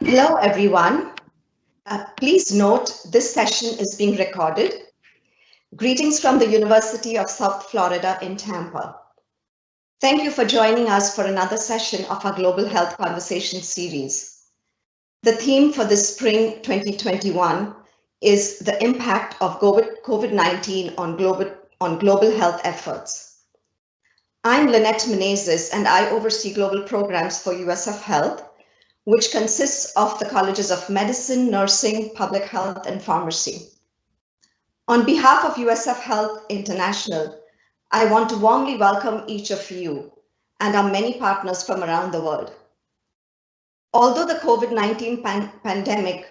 Hello, everyone. Please note this session is being recorded. Greetings from the University of South Florida in Tampa. Thank you for joining us for another session of our Global Health Conversation series. The theme for this spring 2021 is the impact of COVID-19 on global health efforts. I'm Lynette Menezes, and I oversee global programs for USF Health, which consists of the colleges of medicine, nursing, public health, and pharmacy. On behalf of USF Health International, I want to warmly welcome each of you and our many partners from around the world. Although the COVID-19 pandemic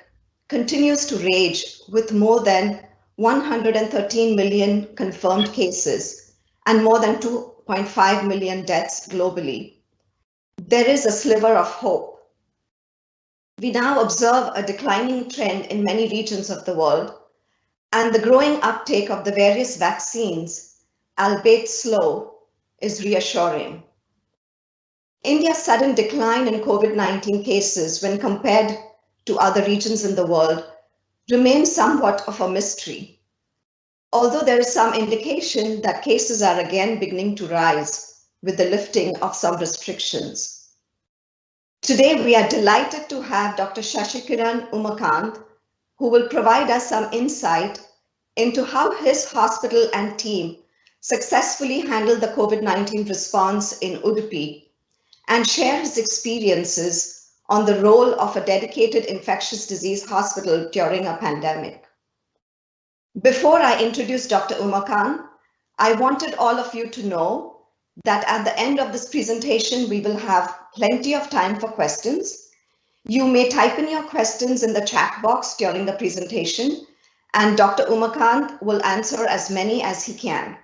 continues to rage with more than 113 million confirmed cases and more than 2.5 million deaths globally, there is a sliver of hope. We now observe a declining trend in many regions of the world, and the growing uptake of the various vaccines, albeit slow, is reassuring. India's sudden decline in COVID-19 cases when compared to other regions in the world remains somewhat of a mystery, although there is some indication that cases are again beginning to rise with the lifting of some restrictions. Today, we are delighted to have Dr. Shashikiran Umakant, who will provide us some insight into how his hospital and team successfully handled the COVID-19 response in Udupi and share his experiences on the role of a dedicated infectious disease hospital during a pandemic. Before I introduce Dr. Umakant, I wanted all of you to know that at the end of this presentation, we will have plenty of time for questions. You may type in your questions in the chat box during the presentation, and Dr. Umakant will answer as many as he can.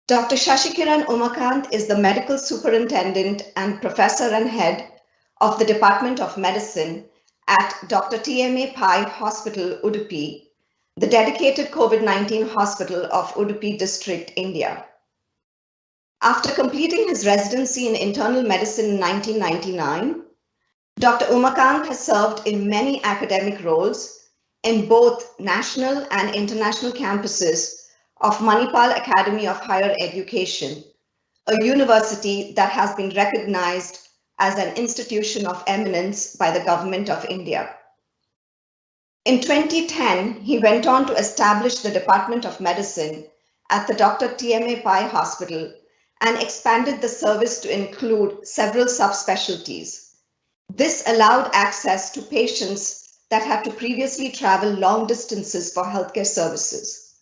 Dr. Shashikiran Umakant is the medical superintendent and professor and head of the Department of Medicine at Dr. TMA Pai Hospital, Udupi, the dedicated COVID-19 hospital of Udupi District, India. After completing his residency in internal medicine in 1999, Dr. Umakant has served in many academic roles in both national and international campuses of Manipal Academy of Higher Education, a university that has been recognized as an institution of eminence by the Government of India. In 2010, he went on to establish the Department of Medicine at the Dr. TMA Pai Hospital and expanded the service to include several subspecialties. This allowed access to patients that had to previously travel long distances for healthcare services.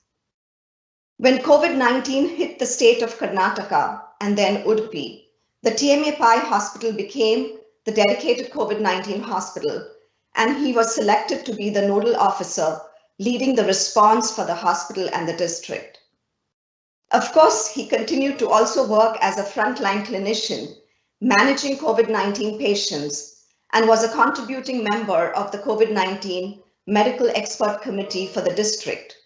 When COVID-19 hit the state of Karnataka and then Udupi, the TMA Pai Hospital became the dedicated COVID-19 hospital, and he was selected to be the nodal officer leading the response for the hospital and the district. Of course, he continued to also work as a frontline clinician, managing COVID-19 patients, and was a contributing member of the COVID-19 Medical Expert Committee for the district.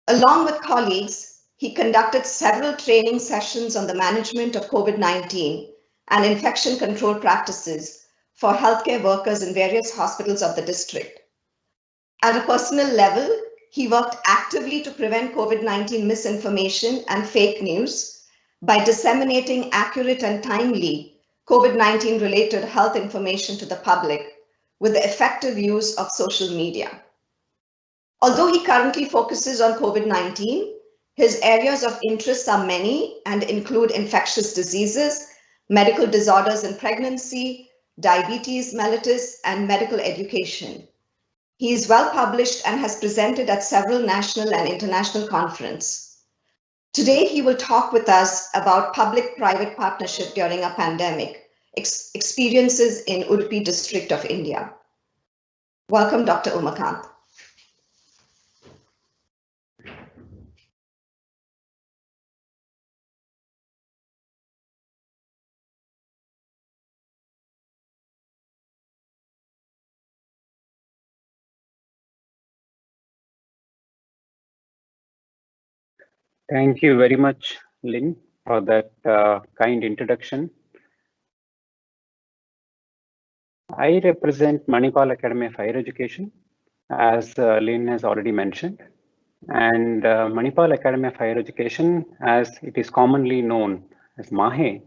Along with colleagues, he conducted several training sessions on the management of COVID-19 and infection control practices for healthcare workers in various hospitals of the district. At a personal level, he worked actively to prevent COVID-19 misinformation and fake news by disseminating accurate and timely COVID-19 related health information to the public with the effective use of social media. Although he currently focuses on COVID-19, his areas of interest are many and include infectious diseases, medical disorders in pregnancy, diabetes mellitus, and medical education. He is well published and has presented at several national and international conferences. Today, he will talk with us about public-private partnership during a pandemic, experiences in Udupi district of India. Welcome, Dr. Umakant. Thank you very much, Lynn, for that kind introduction. I represent Manipal Academy of Higher Education, as Lynn has already mentioned. And Manipal Academy of Higher Education, as it is commonly known as MAHE,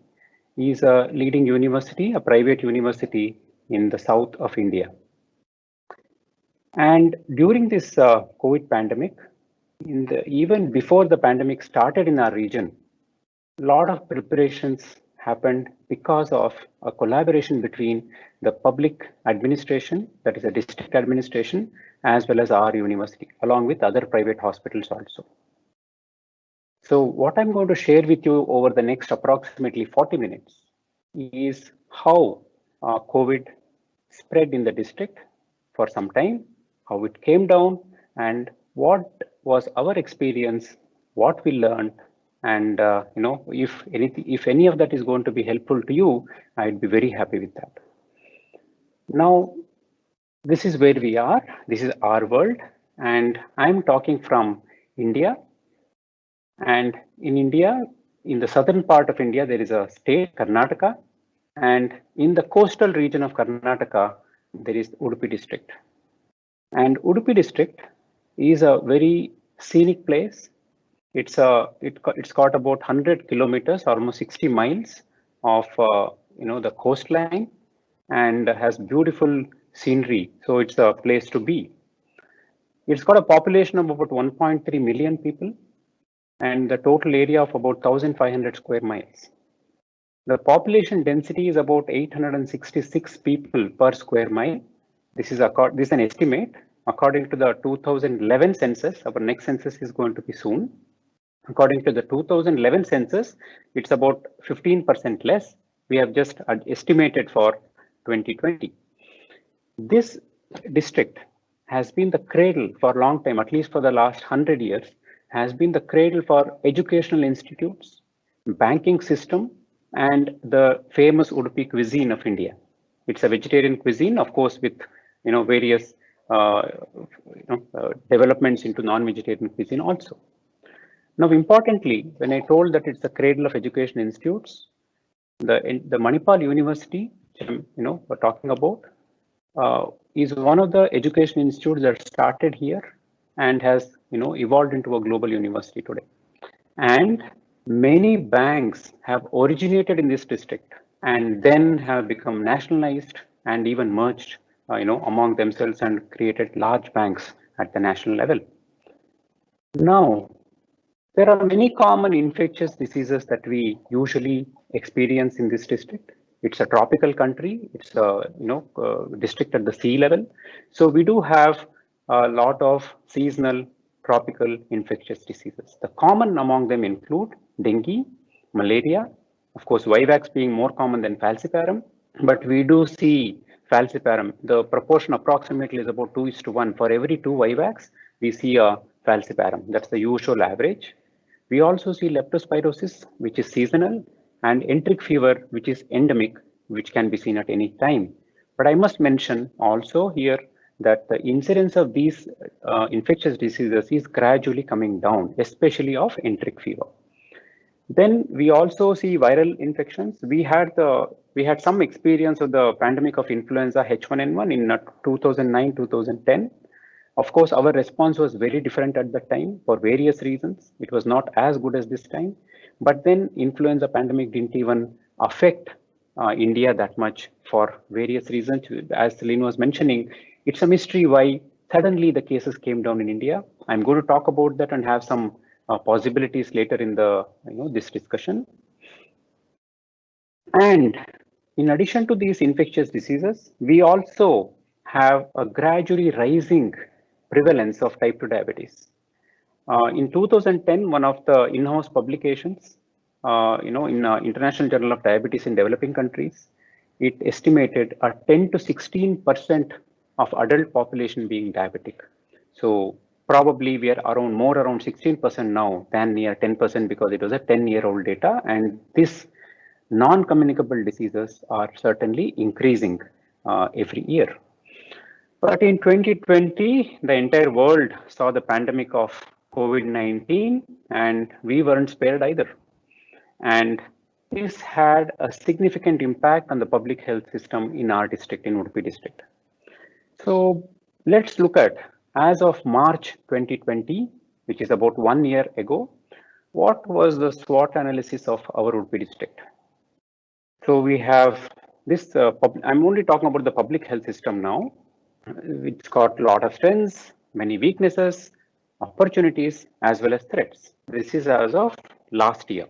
is a leading university, a private university in the south of India. And during this COVID pandemic, even before the pandemic started in our region, a lot of preparations happened because of a collaboration between the public administration, that is a district administration, as well as our university, along with other private hospitals also. So what I'm going to share with you over the next approximately 40 minutes is how COVID spread in the district for some time, how it came down, and what was our experience, what we learned, and if any of that is going to be helpful to you, I'd be very happy with that. Now, this is where we are. This is our world, and I'm talking from India. And in India, in the southern part of India, there is a state, Karnataka, and in the coastal region of Karnataka, there is Udupi district. And Udupi district is a very scenic place. It's got about 100 kilometers, almost 60 miles of the coastline, and has beautiful scenery. So it's a place to be. It's got a population of about 1.3 million people, and the total area of about 1,500 square miles. The population density is about 866 people per square mile. This is an estimate according to the 2011 census. Our next census is going to be soon. According to the 2011 census, it's about 15% less. We have just estimated for 2020. This district has been the cradle for a long time, at least for the last 100 years, has been the cradle for educational institutes, banking system, and the famous Udupi cuisine of India. It's a vegetarian cuisine, of course, with various developments into non-vegetarian cuisine also. Now, importantly, when I told that it's the cradle of education institutes, the Manipal University, we're talking about, is one of the education institutes that started here and has evolved into a global university today. And many banks have originated in this district and then have become nationalized and even merged among themselves and created large banks at the national level. Now, there are many common infectious diseases that we usually experience in this district. It's a tropical country. It's a district at the sea level. So we do have a lot of seasonal tropical infectious diseases. The common among them include dengue, malaria, of course, vivax being more common than falciparum, but we do see falciparum. The proportion approximately is about 2:1. For every 2 vivax, we see a falciparum. That's the usual average. We also see leptospirosis, which is seasonal, and enteric fever, which is endemic, which can be seen at any time. But I must mention also here that the incidence of these infectious diseases is gradually coming down, especially of enteric fever. Then we also see viral infections. We had some experience of the pandemic of influenza H1N1 in 2009-2010. Of course, our response was very different at that time for various reasons. It was not as good as this time. But then influenza pandemic didn't even affect India that much for various reasons. As Lynn was mentioning, it's a mystery why suddenly the cases came down in India. I'm going to talk about that and have some possibilities later in the this discussion. And in addition to these infectious diseases, we also have a gradually rising prevalence of type 2 diabetes. In 2010, one of the in-house publications, in International Journal of Diabetes in Developing Countries, it estimated a 10 to 16% of adult population being diabetic. So probably we are around 16% now than near 10% because it was a 10-year-old data, and this non-communicable diseases are certainly increasing every year. But in 2020, the entire world saw the pandemic of COVID-19, and we weren't spared either. And This had a significant impact on the public health system in our district, in Udupi district. So let's look at, as of March 2020, which is about 1 year ago, what was the SWOT analysis of our Udupi district? So we have this, I'm only talking about the public health system now. It's got a lot of strengths, many weaknesses, opportunities, as well as threats. This is as of last year.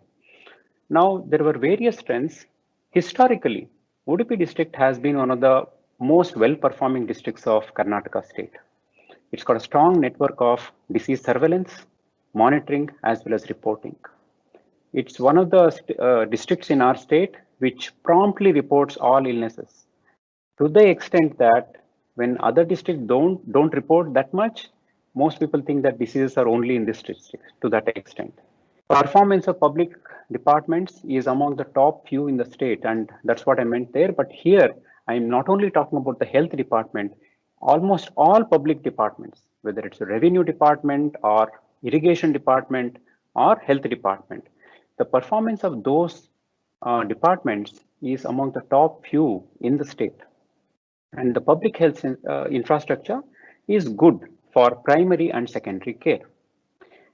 Now, there were various trends. Historically, Udupi district has been one of the most well-performing districts of Karnataka state. It's got a strong network of disease surveillance, monitoring, as well as reporting. It's one of the districts in our state which promptly reports all illnesses, to the extent that when other districts don't report that much, most people think that diseases are only in this district, to that extent. Performance of public departments is among the top few in the state, and that's what I meant there. But here, I'm not only talking about the health department, almost all public departments, whether it's a revenue department or irrigation department or health department, the performance of those departments is among the top few in the state. And the public health infrastructure is good for primary and secondary care.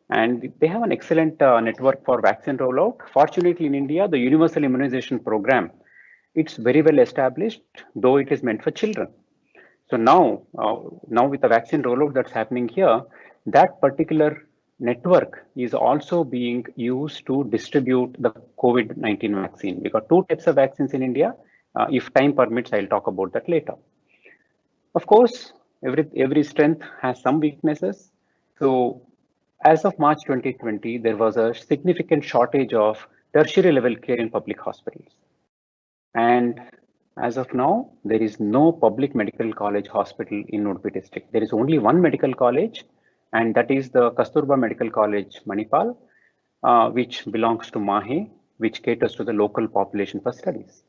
And they have an excellent network for vaccine rollout. Fortunately, in India, the universal immunization program, it's very well established, though it is meant for children. So now with the vaccine rollout that's happening here, that particular network is also being used to distribute the COVID-19 vaccine. We got 2 types of vaccines in India. If time permits, I'll talk about that later. Of course, every strength has some weaknesses. So as of March 2020, there was a significant shortage of tertiary level care in public hospitals. And as of now, there is no public medical college hospital in Udupi district. There is only one medical college, and that is the Kasturba Medical College, Manipal, which belongs to MAHE, which caters to the local population for studies.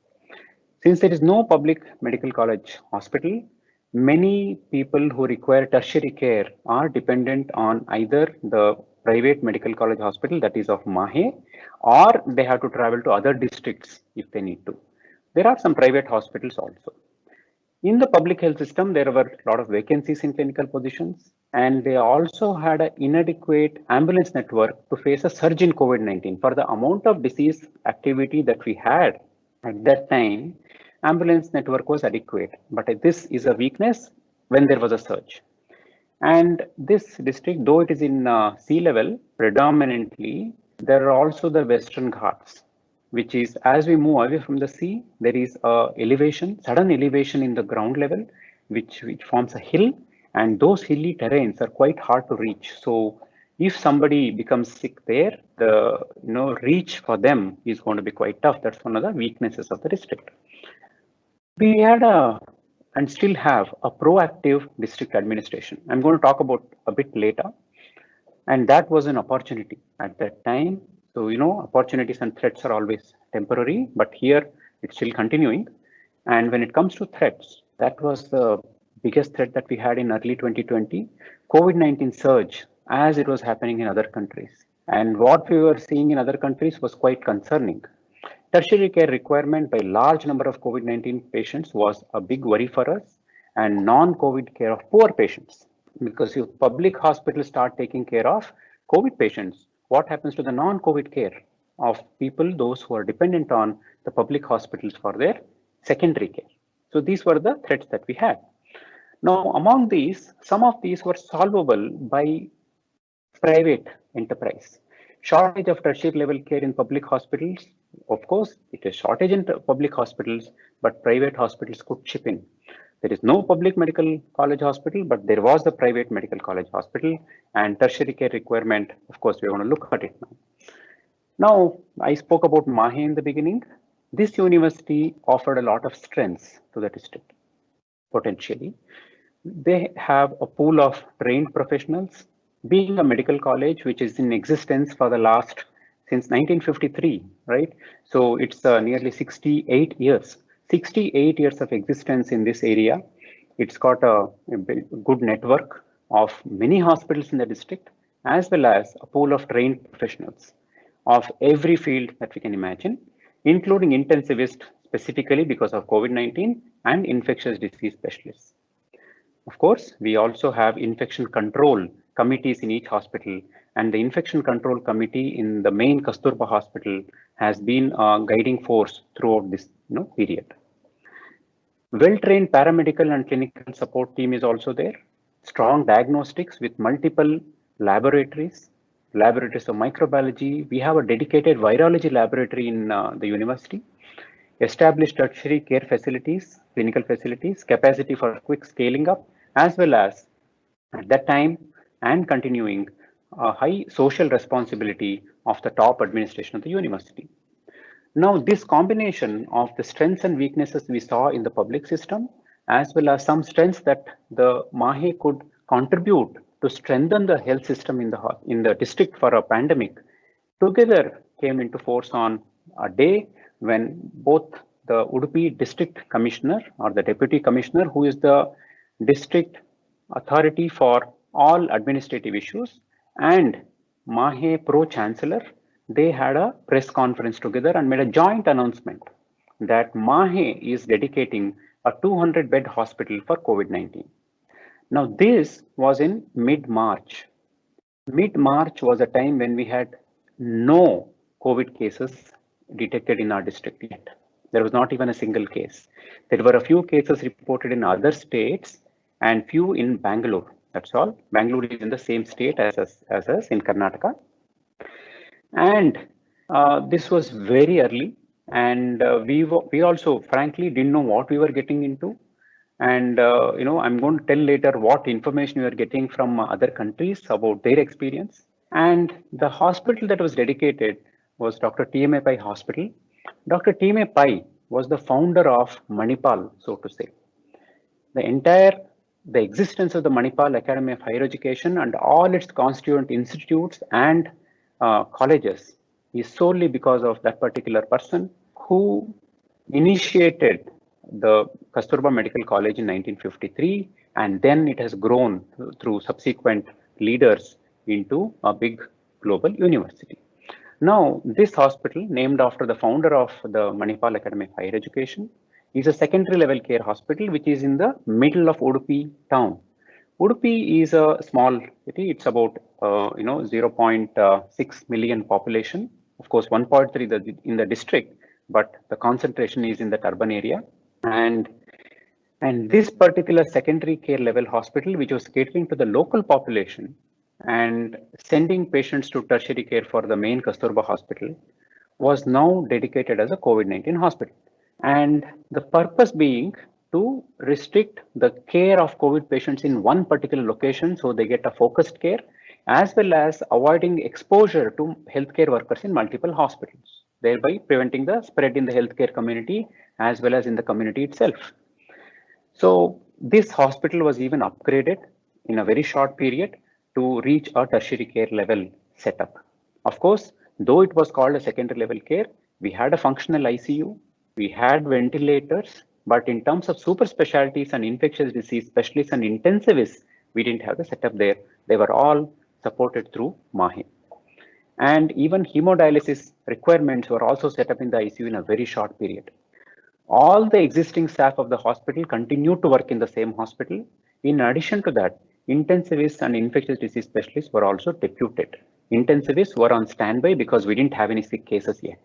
Since there is no public medical college hospital, many people who require tertiary care are dependent on either the private medical college hospital, that is of MAHE, or they have to travel to other districts if they need to. There are some private hospitals also. In the public health system, there were a lot of vacancies in clinical positions, and they also had an inadequate ambulance network to face a surge in COVID-19. For the amount of disease activity that we had at that time, ambulance network was adequate, but this is a weakness when there was a surge. And this district, though it is in sea level, predominantly, there are also the Western Ghats, which is, as we move away from the sea, there is a sudden elevation in the ground level, which forms a hill, and those hilly terrains are quite hard to reach. So if somebody becomes sick there, the reach for them is going to be quite tough. That's one of the weaknesses of the district. We had and still have a proactive district administration. I'm going to talk about a bit later. And that was an opportunity at that time. So, opportunities and threats are always temporary, but here it's still continuing. And when it comes to threats, that was the biggest threat that we had in early 2020, COVID-19 surge as it was happening in other countries. And what we were seeing in other countries was quite concerning. Tertiary care requirement by large number of COVID-19 patients was a big worry for us, and non-COVID care of poor patients. Because if public hospitals start taking care of COVID patients, what happens to the non-COVID care of people, those who are dependent on the public hospitals for their secondary care? So these were the threats that we had. Now, among these, some of these were solvable by private enterprise. Shortage of tertiary level care in public hospitals. Of course, it is shortage in public hospitals, but private hospitals could chip in. There is no public medical college hospital, but there was the private medical college hospital, and tertiary care requirement, of course, we're going to look at it now. Now, I spoke about MAHE in the beginning. This university offered a lot of strengths to the district, potentially. They have a pool of trained professionals. Being a medical college, which is in existence for the last, since 1953, right? So it's nearly 68 years. 68 years of existence in this area. It's got a good network of many hospitals in the district, as well as a pool of trained professionals of every field that we can imagine. including intensivists specifically because of COVID-19 and infectious disease specialists. Of course, we also have infection control committees in each hospital, and the infection control committee in the main Kasturba hospital has been a guiding force throughout this period. Well-trained paramedical and clinical support team is also there. Strong diagnostics with multiple laboratories of microbiology. We have a dedicated virology laboratory in the university. Established tertiary care facilities, clinical facilities, capacity for quick scaling up, as well as at that time and continuing a high social responsibility of the top administration of the university. Now, this combination of the strengths and weaknesses we saw in the public system, as well as some strengths that the MAHE could contribute to strengthen the health system in the district for a pandemic, together came into force on a day when both the Udupi district commissioner or the deputy commissioner, who is the district authority for all administrative issues, and MAHE pro chancellor, they had a press conference together and made a joint announcement that MAHE is dedicating a 200-bed hospital for COVID-19. Now, this was in mid-March. Mid-March was a time when we had no COVID cases detected in our district yet. There was not even a single case. There were a few cases reported in other states and few in Bangalore. That's all. Bangalore is in the same state as us in Karnataka. And this was very early, and we also frankly didn't know what we were getting into. And I'm going to tell later what information we were getting from other countries about their experience. And the hospital that was dedicated was Dr. T.M.A. Pai Hospital. Dr. T.M.A. Pai was the founder of Manipal, so to say. The existence of the Manipal Academy of Higher Education and all its constituent institutes and colleges is solely because of that particular person who initiated the Kasturba Medical College in 1953, and then it has grown through subsequent leaders into a big global university. Now, this hospital, named after the founder of the Manipal Academy of Higher Education, is a secondary level care hospital which is in the middle of Udupi town. Udupi is a small city. It's about 0.6 million population. Of course, 1.3 in the district, but the concentration is in the urban area. And this particular secondary care level hospital, which was catering to the local population and sending patients to tertiary care for the main Kasturba hospital, was now dedicated as a COVID-19 hospital. And the purpose being to restrict the care of COVID patients in one particular location so they get a focused care, as well as avoiding exposure to healthcare workers in multiple hospitals, thereby preventing the spread in the healthcare community as well as in the community itself. So this hospital was even upgraded in a very short period to reach a tertiary care level setup. Of course, though it was called a secondary level care, we had a functional ICU, we had ventilators, but in terms of super specialties and infectious disease specialists and intensivists, we didn't have the setup there. They were all supported through MAHE. And even hemodialysis requirements were also set up in the ICU in a very short period. All the existing staff of the hospital continued to work in the same hospital. In addition to that, intensivists and infectious disease specialists were also deputed. Intensivists were on standby because we didn't have any sick cases yet.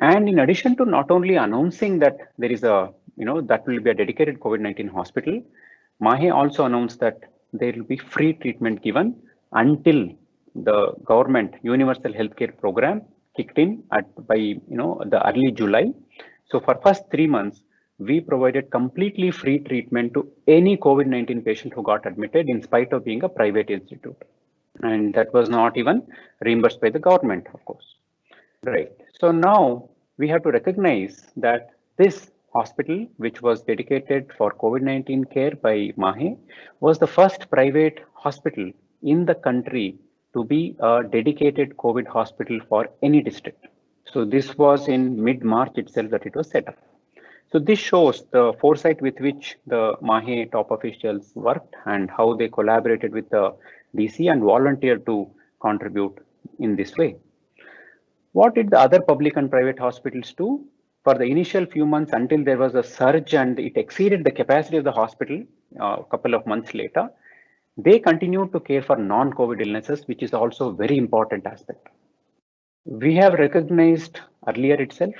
And in addition to not only announcing that there is that will be a dedicated COVID-19 hospital, MAHE also announced that there will be free treatment given until the government universal healthcare program kicked in by the early July. So for first 3 months, we provided completely free treatment to any COVID-19 patient who got admitted in spite of being a private institute. And that was not even reimbursed by the government, of course. Right. So now we have to recognize that this hospital, which was dedicated for COVID-19 care by MAHE, was the first private hospital in the country to be a dedicated COVID hospital for any district. So this was in mid-March itself that it was set up. So this shows the foresight with which the MAHE top officials worked and how they collaborated with the DC and volunteered to contribute in this way. What did the other public and private hospitals do? For the initial few months until there was a surge and it exceeded the capacity of the hospital a couple of months later, they continued to care for non-COVID illnesses, which is also a very important aspect. We have recognized earlier itself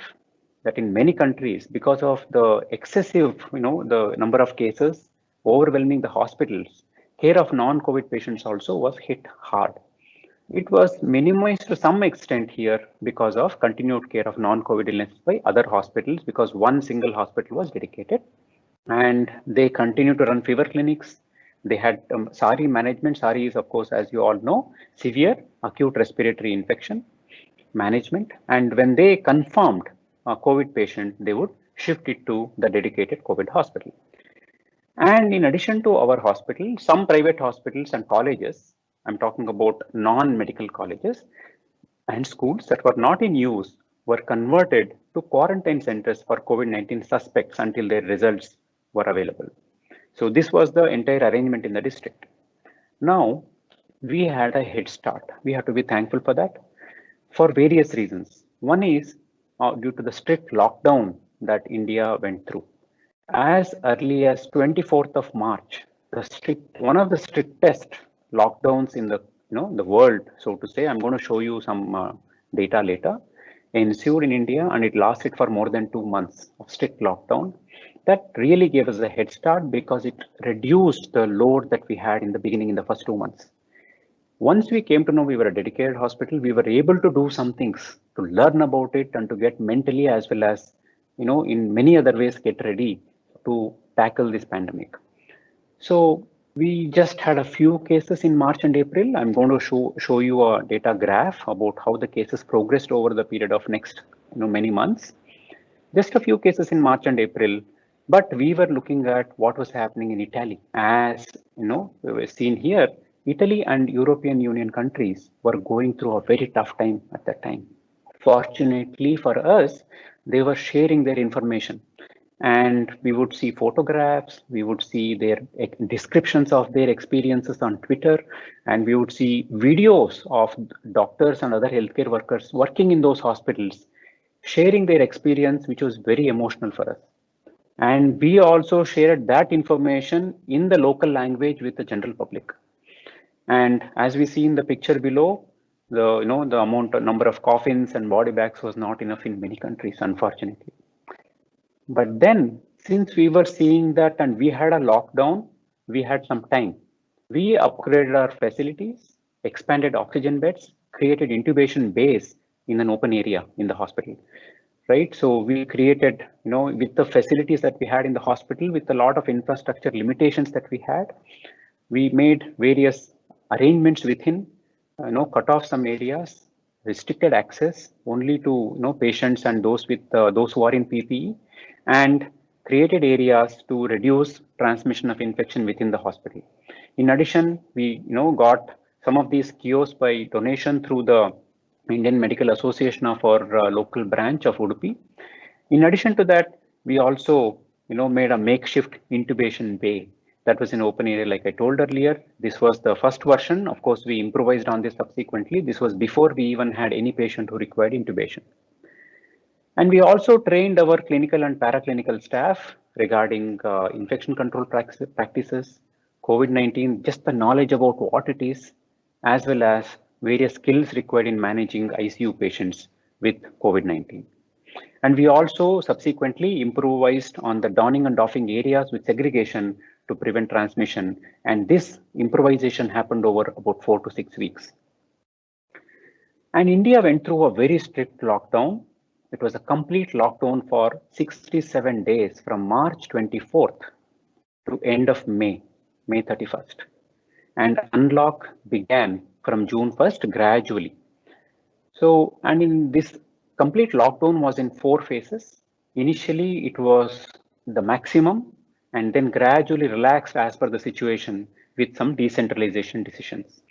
that in many countries, because of the excessive, the number of cases overwhelming the hospitals, care of non-COVID patients also was hit hard. It was minimized to some extent here because of continued care of non-COVID illness by other hospitals, because one single hospital was dedicated and they continue to run fever clinics. They had SARI management. SARI is, of course, as you all know, severe acute respiratory infection management. And when they confirmed a COVID patient, they would shift it to the dedicated COVID hospital. And in addition to our hospital, some private hospitals and colleges, I'm talking about non-medical colleges and schools that were not in use, were converted to quarantine centers for COVID-19 suspects until their results were available. So this was the entire arrangement in the district. Now, we had a head start. We have to be thankful for that for various reasons. One is due to the strict lockdown that India went through. As early as 24th of March, one of the strictest lockdowns in the world, so to say. I'm going to show you some data later. Ensued in India, and it lasted for more than 2 months of strict lockdown. That really gave us a head start because it reduced the load that we had in the beginning in the first 2 months. Once we came to know we were a dedicated hospital, we were able to do some things to learn about it and to get mentally as well as, in many other ways, get ready to tackle this pandemic. So we just had a few cases in March and April. I'm going to show you a data graph about how the cases progressed over the period of next many months. Just a few cases in March and April, but we were looking at what was happening in Italy. As we were seen here, Italy and European Union countries were going through a very tough time at that time. Fortunately for us, they were sharing their information. And we would see photographs, we would see their descriptions of their experiences on Twitter, and we would see videos of doctors and other healthcare workers working in those hospitals, sharing their experience, which was very emotional for us. And we also shared that information in the local language with the general public. And as we see in the picture below, the number of coffins and body bags was not enough in many countries, unfortunately. But then, since we were seeing that and we had a lockdown, we had some time. We upgraded our facilities, expanded oxygen beds, created intubation bays in an open area in the hospital, right? So we created, with the facilities that we had in the hospital, with a lot of infrastructure limitations that we had, we made various arrangements within, cut off some areas, restricted access only to patients and those who are in PPE, and created areas to reduce transmission of infection within the hospital. In addition, we got some of these kiosks by donation through the Indian Medical Association of our local branch of Udupi. In addition to that, we also made a makeshift intubation bay that was in open area, like I told earlier. This was the first version. Of course, we improvised on this subsequently. This was before we even had any patient who required intubation. And we also trained our clinical and paraclinical staff regarding infection control practices, COVID-19, just the knowledge about what it is, as well as various skills required in managing ICU patients with COVID-19. And we also subsequently improvised on the donning and doffing areas with segregation to prevent transmission. And this improvisation happened over about 4 to 6 weeks. And India went through a very strict lockdown. It was a complete lockdown for 67 days from March 24th to end of May 31st. And unlock began from June 1st gradually. So, and in this complete lockdown was in 4 phases. Initially, it was the maximum and then gradually relaxed as per the situation with some decentralization decisions.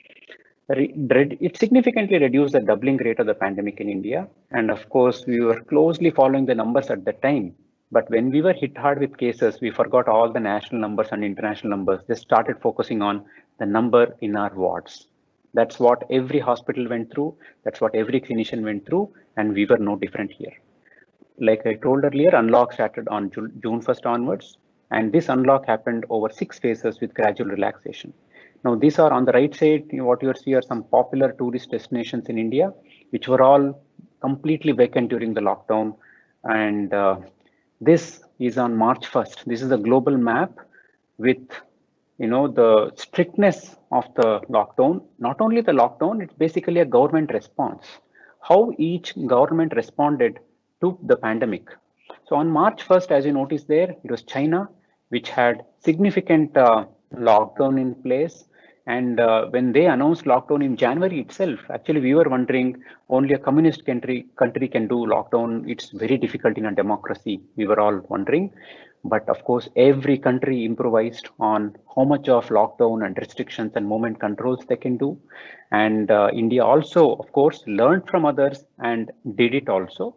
It significantly reduced the doubling rate of the pandemic in India. And of course, we were closely following the numbers at that time. But when we were hit hard with cases, we forgot all the national numbers and international numbers. Just started focusing on the number in our wards. That's what every hospital went through. That's what every clinician went through. and we were no different here. Like I told earlier, unlock started on June 1st onwards, and this unlock happened over 6 phases with gradual relaxation. Now, these are on the right side, what you see are some popular tourist destinations in India, which were all completely vacant during the lockdown. And this is on March 1st. This is a global map with the strictness of the lockdown. Not only the lockdown, it's basically a government response. How each government responded to the pandemic. So on March 1st, as you notice there, it was China, which had significant lockdown in place. And when they announced lockdown in January itself, actually we were wondering only a communist country can do lockdown. It's very difficult in a democracy. We were all wondering. But of course, every country improvised on how much of lockdown and restrictions and movement controls they can do. And India also, of course, learned from others and did it also.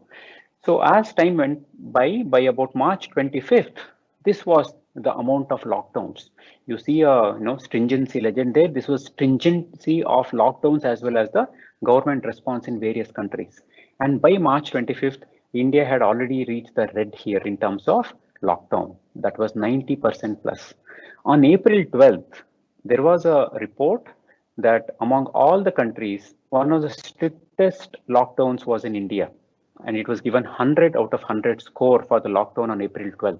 So as time went by about March 25th, this was the amount of lockdowns. You see a stringency legend there. This was stringency of lockdowns as well as the government response in various countries. And by March 25th, India had already reached the red here in terms of lockdown. That was 90% plus. On April 12th, there was a report that among all the countries, one of the strictest lockdowns was in India. And it was given 100 out of 100 score for the lockdown on April 12th.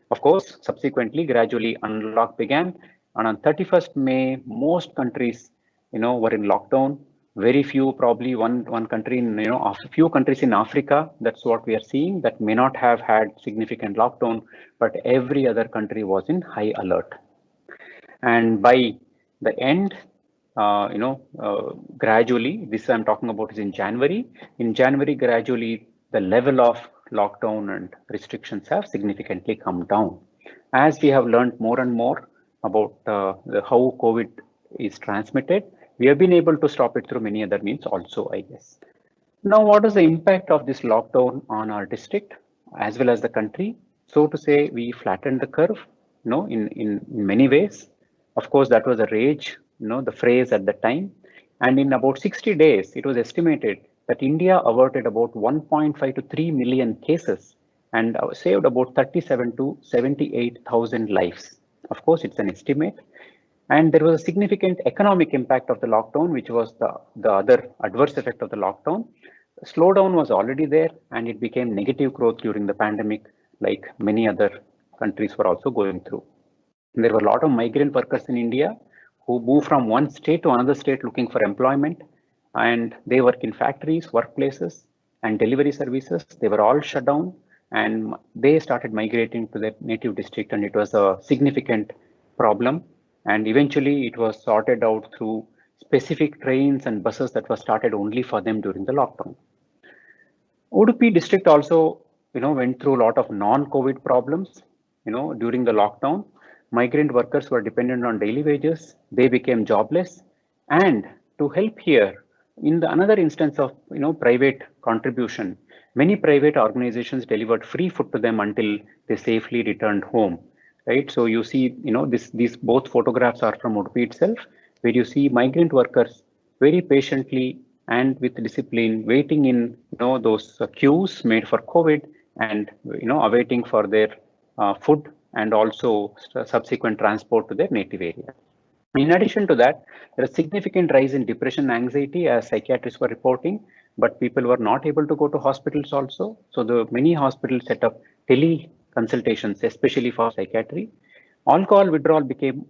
Of course, subsequently, gradually unlock began. And on 31st May, most countries, were in lockdown. Very few, probably one country in, a few countries in Africa, that's what we are seeing, that may not have had significant lockdown, but every other country was in high alert. And by the end, gradually, this I'm talking about is in January. In January, gradually, the level of lockdown and restrictions have significantly come down. As we have learned more and more about how COVID is transmitted, we have been able to stop it through many other means also, I guess. Now, what is the impact of this lockdown on our district as well as the country? So to say, we flattened the curve, in many ways. Of course, that was a rage, the phrase at the time. And in about 60 days, it was estimated that India averted about 1.5 to 3 million cases and saved about 37 to 78,000 lives. Of course, it's an estimate. And there was a significant economic impact of the lockdown, which was the other adverse effect of the lockdown. Slowdown was already there, and it became negative growth during the pandemic, like many other countries were also going through. And there were a lot of migrant workers in India who moved from one state to another state looking for employment, and they work in factories, workplaces, and delivery services. They were all shut down, and they started migrating to their native district, and it was a significant problem. And eventually it was sorted out through specific trains and buses that were started only for them during the lockdown. Udupi district also, went through a lot of non-COVID problems, during the lockdown. Migrant workers were dependent on daily wages. They became jobless. And to help here, in the another instance of, private contribution, many private organizations delivered free food to them until they safely returned home. Right, so you see, these both photographs are from Udupi itself, where you see migrant workers very patiently and with discipline waiting in, those queues made for COVID and, awaiting for their food and also subsequent transport to their native area. In addition to that, there is a significant rise in depression and anxiety as psychiatrists were reporting, but people were not able to go to hospitals also. So the many hospitals set up consultations, especially for psychiatry. Alcohol withdrawal became,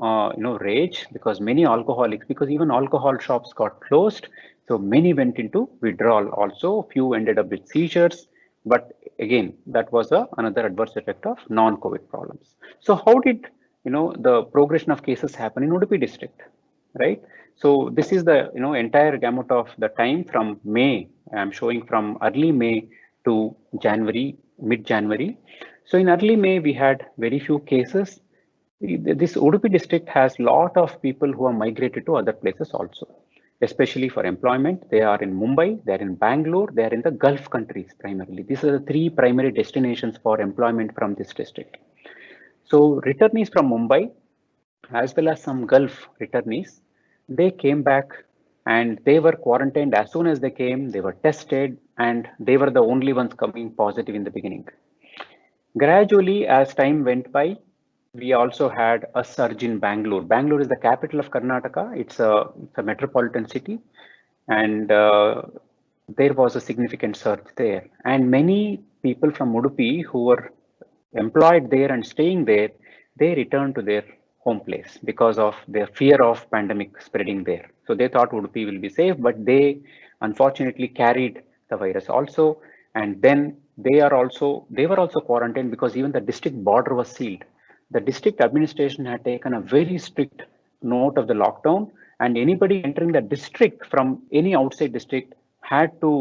rage because many alcoholics, because even alcohol shops got closed. So many went into withdrawal also. Few ended up with seizures. But again, that was another adverse effect of non-COVID problems. So how did, the progression of cases happen in Udupi district, right? So this is the, entire gamut of the time from May. I'm showing from early May to January, mid-January. So in early May, we had very few cases. This Udupi district has a lot of people who have migrated to other places also, especially for employment. They are in Mumbai, they are in Bangalore, they are in the Gulf countries primarily. These are the three primary destinations for employment from this district. So returnees from Mumbai, as well as some Gulf returnees, they came back and they were quarantined as soon as they came. They were tested, and they were the only ones coming positive in the beginning. Gradually, as time went by, we also had a surge in Bangalore. Bangalore is the capital of Karnataka. It's a metropolitan city, and there was a significant surge there. And many people from Udupi who were employed there and staying there, they returned to their home place because of their fear of pandemic spreading there. So they thought Udupi will be safe, but they unfortunately carried the virus also. And then they were also quarantined because even the district border was sealed. The district administration had taken a very strict note of the lockdown, and anybody entering the district from any outside district had to,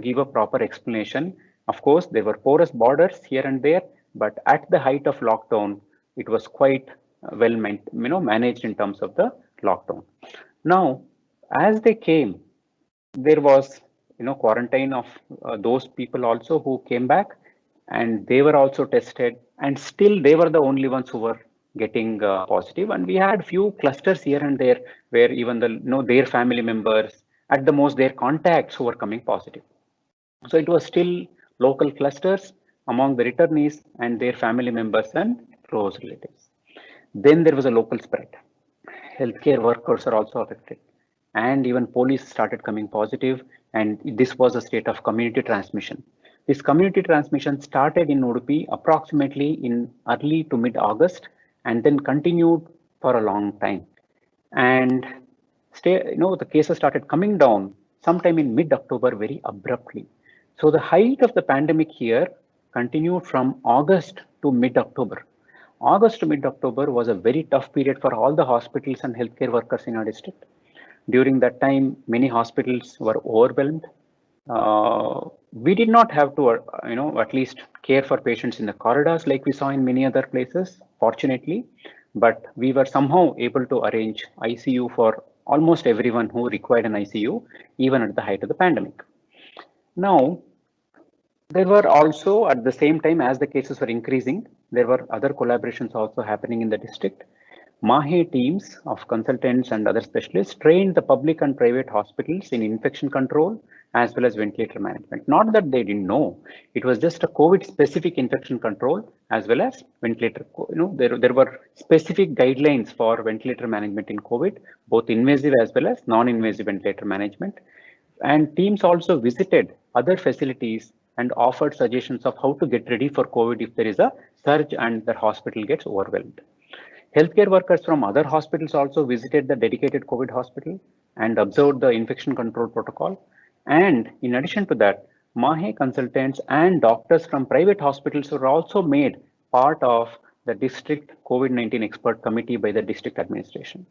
give a proper explanation. Of course, there were porous borders here and there, but at the height of lockdown, it was quite managed in terms of the lockdown. Now, as they came, there was quarantine of those people also who came back, and they were also tested, and still they were the only ones who were getting positive. And we had few clusters here and there where even their family members, at the most their contacts, who were coming positive. So it was still local clusters among the returnees and their family members and close relatives. Then there was a local spread. Healthcare workers are also affected, and even police started coming positive, and this was a state of community transmission. This community transmission started in Udupi approximately in early to mid-August, and then continued for a long time. And the cases started coming down sometime in mid-October very abruptly. So the height of the pandemic here continued from August to mid-October. August to mid-October was a very tough period for all the hospitals and healthcare workers in our district. During that time, many hospitals were overwhelmed. We did not have to, at least care for patients in the corridors like we saw in many other places, fortunately, but we were somehow able to arrange ICU for almost everyone who required an ICU, even at the height of the pandemic. Now, there were also, at the same time as the cases were increasing, there were other collaborations also happening in the district. MAHE teams of consultants and other specialists trained the public and private hospitals in infection control as well as ventilator management. Not that they didn't know, it was just a COVID specific infection control as well as ventilator. There were specific guidelines for ventilator management in COVID, both invasive as well as non-invasive ventilator management. And teams also visited other facilities and offered suggestions of how to get ready for COVID if there is a surge and the hospital gets overwhelmed. Healthcare workers from other hospitals also visited the dedicated COVID hospital and observed the infection control protocol. And in addition to that, MAHE consultants and doctors from private hospitals were also made part of the district COVID-19 expert committee by the district administration.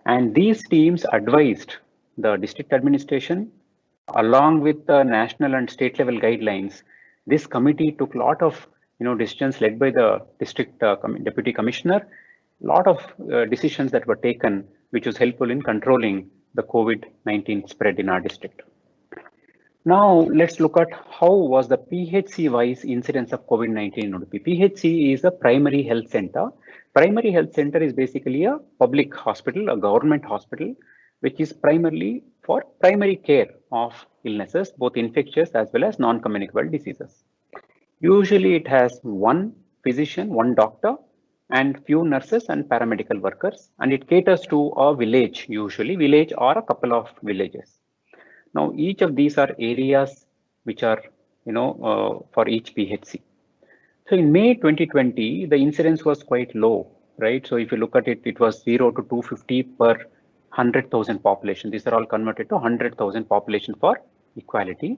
And these teams advised the district administration along with the national and state level guidelines. This committee took a lot of decisions led by the district deputy commissioner. Lot of decisions that were taken, which was helpful in controlling the COVID-19 spread in our district. Now let's look at how was the PHC-wise incidence of COVID-19 in Udupi. PHC is a primary health center. Primary health center is basically a public hospital, a government hospital, which is primarily for primary care of illnesses, both infectious as well as non-communicable diseases. Usually it has one physician, one doctor, and few nurses and paramedical workers, and it caters to a village, usually village or a couple of villages. Now, each of these are areas which are, for each PHC. So in May 2020, the incidence was quite low, right? So if you look at it, it was 0 to 250 per 100,000 population. These are all converted to 100,000 population for equality.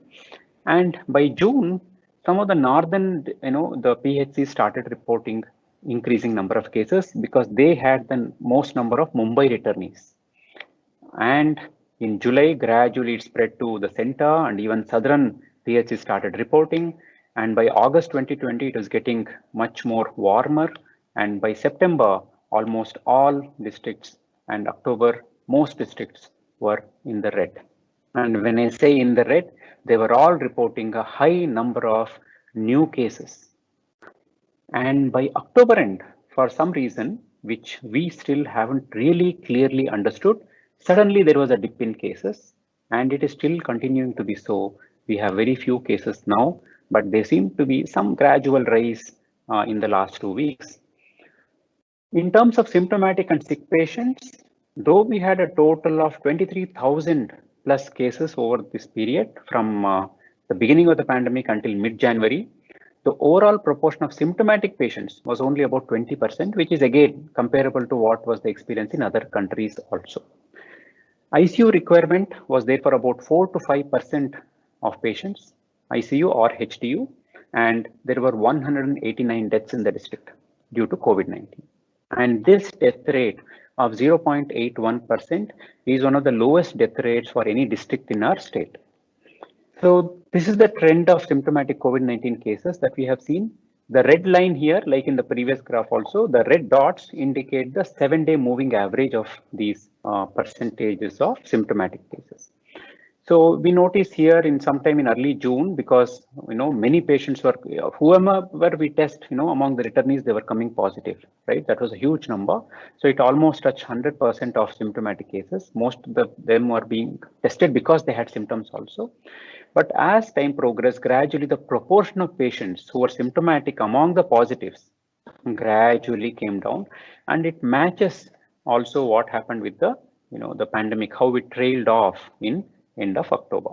And by June, some of the northern, the PHC started reporting increasing number of cases because they had the most number of Mumbai returnees. And in July, gradually it spread to the center, and even southern PHC started reporting. And by August 2020, it was getting much more warmer. And by September, almost all districts, and October, most districts were in the red. And when I say in the red, they were all reporting a high number of new cases. And by October end, for some reason, which we still haven't really clearly understood, Suddenly there was a dip in cases, and it is still continuing to be so. We have very few cases now, but there seem to be some gradual rise in the last 2 weeks. In terms of symptomatic and sick patients, though we had a total of 23,000 plus cases over this period from the beginning of the pandemic until mid-January, the overall proportion of symptomatic patients was only about 20%, which is again comparable to what was the experience in other countries also. ICU requirement was there for about 4 to 5% of patients, ICU or HDU, and there were 189 deaths in the district due to COVID-19. And this death rate of 0.81% is one of the lowest death rates for any district in our state. So this is the trend of symptomatic COVID-19 cases that we have seen. The red line here, like in the previous graph also, the red dots indicate the 7-day moving average of these percentages of symptomatic cases. So we notice here in sometime in early June, because many patients were, whoever we test, among the returnees, they were coming positive, right? That was a huge number. So it almost touched 100% of symptomatic cases. Most of them were being tested because they had symptoms also. But as time progressed, gradually the proportion of patients who were symptomatic among the positives gradually came down, and it matches also what happened with the the pandemic, how it trailed off in end of October.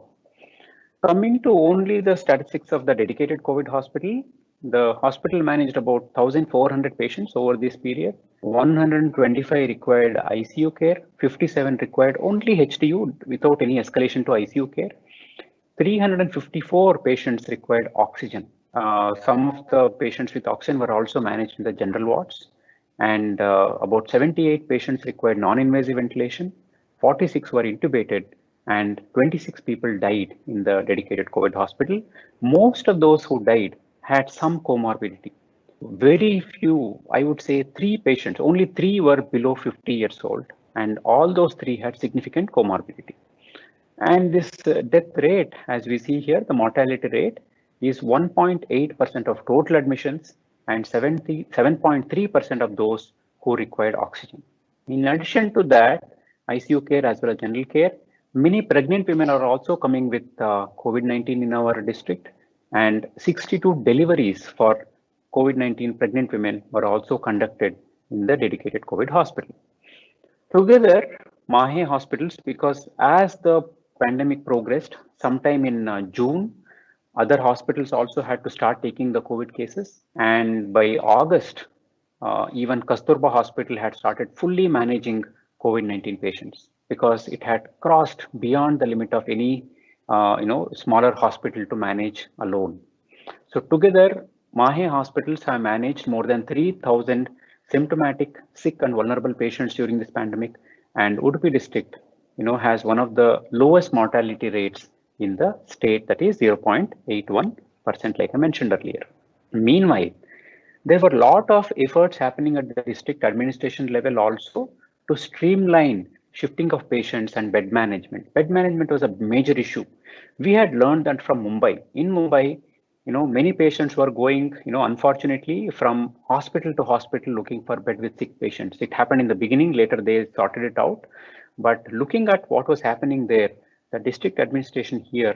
Coming to only the statistics of the dedicated COVID hospital, the hospital managed about 1,400 patients over this period. 125 required ICU care, 57 required only HDU without any escalation to ICU care. 354 patients required oxygen. Some of the patients with oxygen were also managed in the general wards, and about 78 patients required non-invasive ventilation. 46 were intubated, and 26 people died in the dedicated COVID hospital. Most of those who died had some comorbidity. Very few, I would say 3 patients, only 3 were below 50 years old, and all those 3 had significant comorbidity. And this death rate, as we see here, the mortality rate is 1.8% of total admissions and 7.3% of those who required oxygen. In addition to that, ICU care as well as general care, many pregnant women are also coming with COVID-19 in our district, and 62 deliveries for COVID-19 pregnant women were also conducted in the dedicated COVID hospital. Together, Mahe hospitals, because as the pandemic progressed, sometime in June, other hospitals also had to start taking the COVID cases. And by August, even Kasturba Hospital had started fully managing COVID-19 patients because it had crossed beyond the limit of any smaller hospital to manage alone. So together, Mahe hospitals have managed more than 3,000 symptomatic, sick and vulnerable patients during this pandemic, and Udupi district has one of the lowest mortality rates in the state, that is 0.81%, like I mentioned earlier. Meanwhile, there were a lot of efforts happening at the district administration level also to streamline shifting of patients and bed management. Bed management was a major issue. We had learned that from Mumbai. In Mumbai, many patients were going, unfortunately, from hospital to hospital looking for bed with sick patients. It happened in the beginning, later they sorted it out. But looking at what was happening there, the district administration here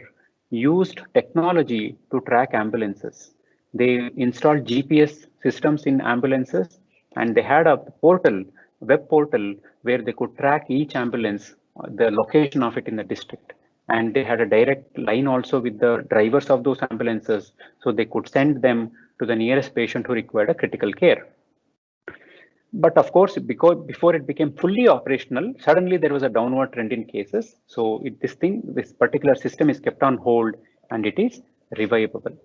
used technology to track ambulances. They installed GPS systems in ambulances, and they had a portal, web portal, where they could track each ambulance, the location of it in the district. And they had a direct line also with the drivers of those ambulances, so they could send them to the nearest patient who required a critical care. But of course, because before it became fully operational, suddenly there was a downward trend in cases. So this particular system is kept on hold, and it is revivable.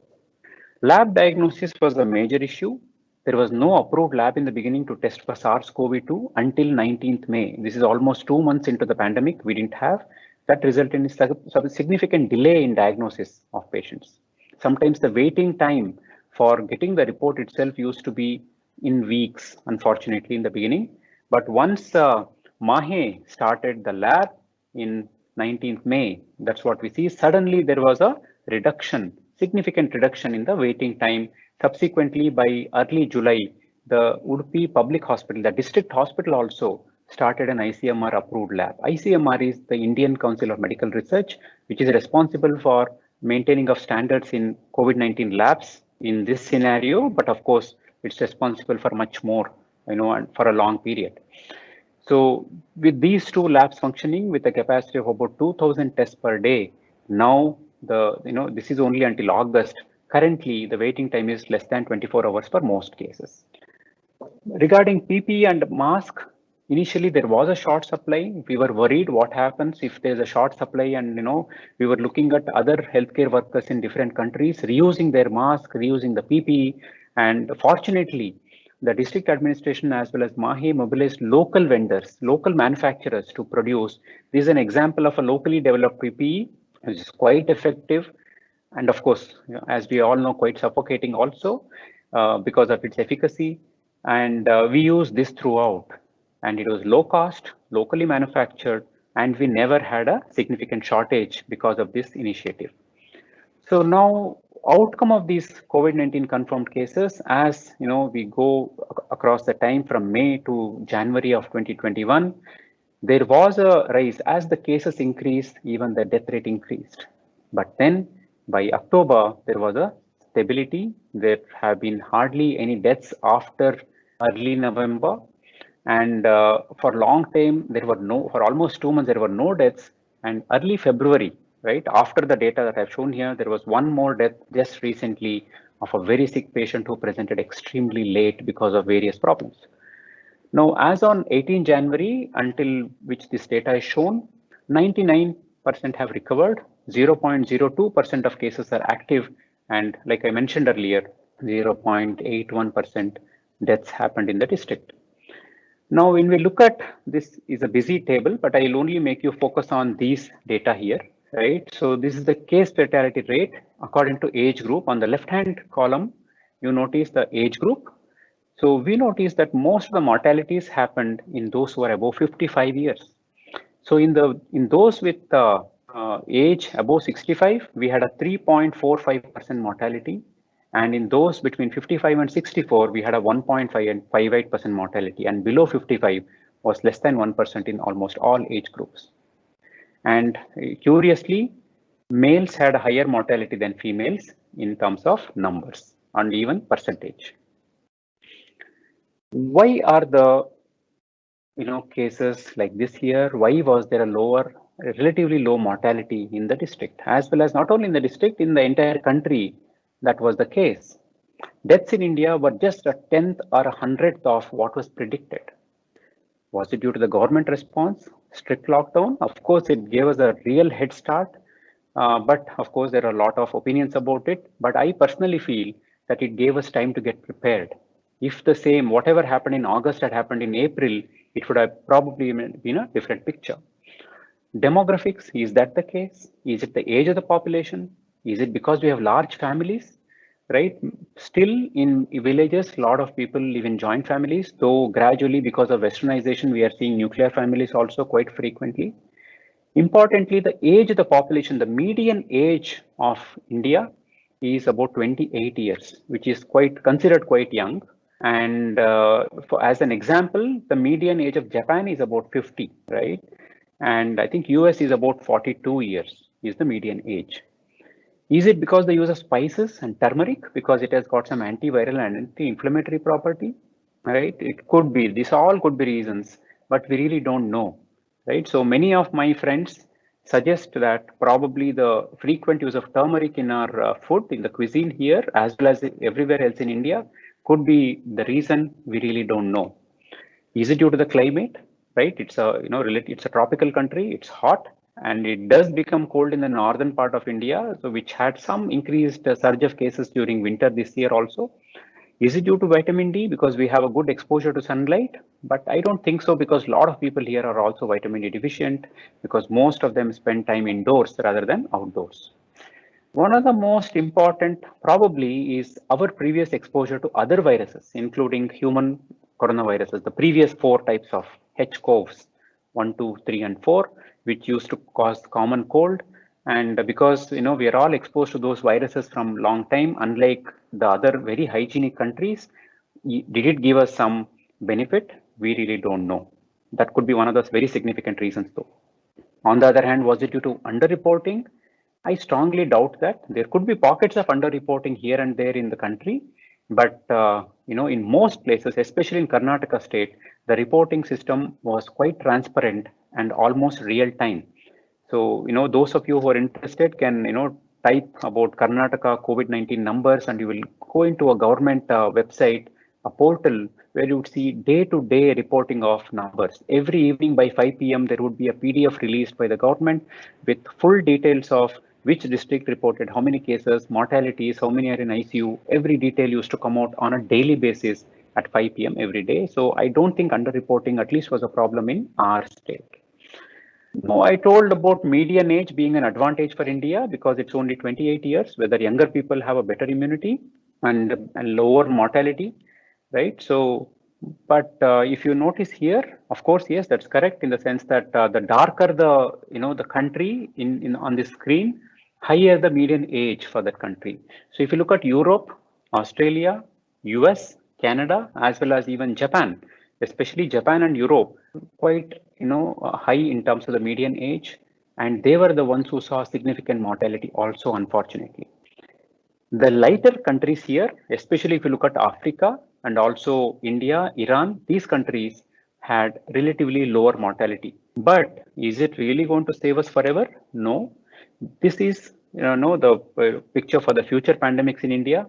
Lab diagnosis was a major issue. There was no approved lab in the beginning to test for SARS-CoV-2 until 19th May. This is almost 2 months into the pandemic. We didn't have. That resulted in a significant delay in diagnosis of patients. Sometimes the waiting time for getting the report itself used to be in weeks, unfortunately, in the beginning. But once Mahe started the lab in 19th May, that's what we see. Suddenly there was a reduction, significant reduction in the waiting time. Subsequently, by early July, the Udupi Public Hospital, the district hospital also started an ICMR approved lab. ICMR is the Indian Council of Medical Research, which is responsible for maintaining of standards in COVID-19 labs in this scenario, but of course, it's responsible for much more, and for a long period. So with these two labs functioning with a capacity of about 2,000 tests per day, now this is only until August. Currently, the waiting time is less than 24 hours for most cases. Regarding PPE and mask, initially there was a short supply. We were worried what happens if there's a short supply, and we were looking at other healthcare workers in different countries reusing their mask, reusing the PPE, and fortunately, the district administration as well as MAHE mobilized local vendors, local manufacturers to produce. This is an example of a locally developed PPE, which is quite effective, and of course, as we all know, quite suffocating also because of its efficacy. And we use this throughout, and it was low cost, locally manufactured, and we never had a significant shortage because of this initiative. So now, outcome of these COVID-19 confirmed cases, as we go across the time from May to January of 2021, there was a rise. As the cases increased, even the death rate increased. But then by October, there was a stability. There have been hardly any deaths after early November. And for long time, for almost 2 months, there were no deaths. And early February, right, after the data that I've shown here, there was one more death just recently of a very sick patient who presented extremely late because of various problems. Now, as on 18 January, until which this data is shown, 99% have recovered, 0.02% of cases are active, and like I mentioned earlier, 0.81% deaths happened in the district. Now, when we look at this, is a busy table, but I'll only make you focus on these data here, right? So this is the case fatality rate according to age group. On the left-hand column, you notice the age group. So we notice that most of the mortalities happened in those who are above 55 years. So in those with age above 65, we had a 3.45% mortality. And in those between 55 and 64, we had a 1.5 and 58% mortality. And below 55 was less than 1% in almost all age groups. And curiously, males had a higher mortality than females in terms of numbers and even percentage. Why are the cases like this here? Why was there a relatively low mortality in the district, as well as not only in the district, in the entire country? That was the case. Deaths in India were just a 10th or a 100th of what was predicted. Was it due to the government response, strict lockdown? Of course, it gave us a real head start, but of course, there are a lot of opinions about it. But I personally feel that it gave us time to get prepared. If the same, whatever happened in August had happened in April, it would have probably been a different picture. Demographics, is that the case? Is it the age of the population? Is it because we have large families, right? Still in villages, a lot of people live in joint families, though gradually because of westernization, we are seeing nuclear families also quite frequently. Importantly, the age of the population, the median age of India is about 28 years, which is considered quite young. And as an example, the median age of Japan is about 50, right? And I think US is about 42 years is the median age. Is it because the use of spices and turmeric, because it has got some antiviral and anti-inflammatory property, right? It could be, these all could be reasons, but we really don't know, right? So many of my friends suggest that probably the frequent use of turmeric in our food, in the cuisine here, as well as everywhere else in India, could be the reason. We really don't know. Is it due to the climate, right? It's it's a tropical country, it's hot, and it does become cold in the northern part of India, so which had some increased surge of cases during winter this year also. Is it due to vitamin D because we have a good exposure to sunlight? But I don't think so, because a lot of people here are also vitamin D deficient, because most of them spend time indoors rather than outdoors. One of the most important probably is our previous exposure to other viruses, including human coronaviruses, the previous 4 types of HCOVs, 1, 2, 3, and 4, which used to cause common cold. And because we are all exposed to those viruses from long time, unlike the other very hygienic countries, did it give us some benefit? We really don't know. That could be one of those very significant reasons though. On the other hand, was it due to underreporting? I strongly doubt that. There could be pockets of underreporting here and there in the country, but in most places, especially in Karnataka state, the reporting system was quite transparent and almost real time. So, those of you who are interested can, type about Karnataka COVID-19 numbers, and you will go into a government website, a portal where you would see day-to-day reporting of numbers. Every evening by 5 p.m., there would be a PDF released by the government with full details of which district reported how many cases, mortalities, how many are in ICU. Every detail used to come out on a daily basis at 5 p.m. every day. So I don't think underreporting at least was a problem in our state. No, I told about median age being an advantage for India because it's only 28 years, whether younger people have a better immunity and lower mortality, right? So, but if you notice here, of course, yes, that's correct in the sense that the darker the country on the screen, higher the median age for that country. So if you look at Europe, Australia, US, Canada, as well as even Japan, especially Japan and Europe, quite high in terms of the median age, and they were the ones who saw significant mortality also, unfortunately. The lighter countries here, especially if you look at Africa and also India, Iran, these countries had relatively lower mortality. But is it really going to save us forever? No. This is the picture for the future pandemics in India.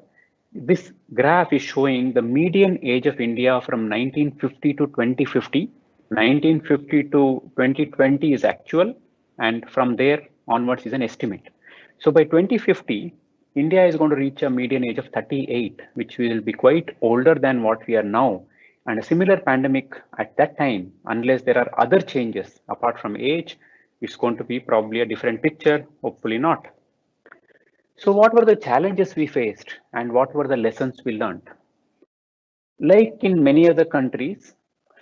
This graph is showing the median age of India from 1950 to 2050. 1950 to 2020 is actual, and from there onwards is an estimate. So by 2050, India is going to reach a median age of 38, which will be quite older than what we are now. And a similar pandemic at that time, unless there are other changes apart from age, it's going to be probably a different picture, hopefully not. So what were the challenges we faced and what were the lessons we learned? Like in many other countries,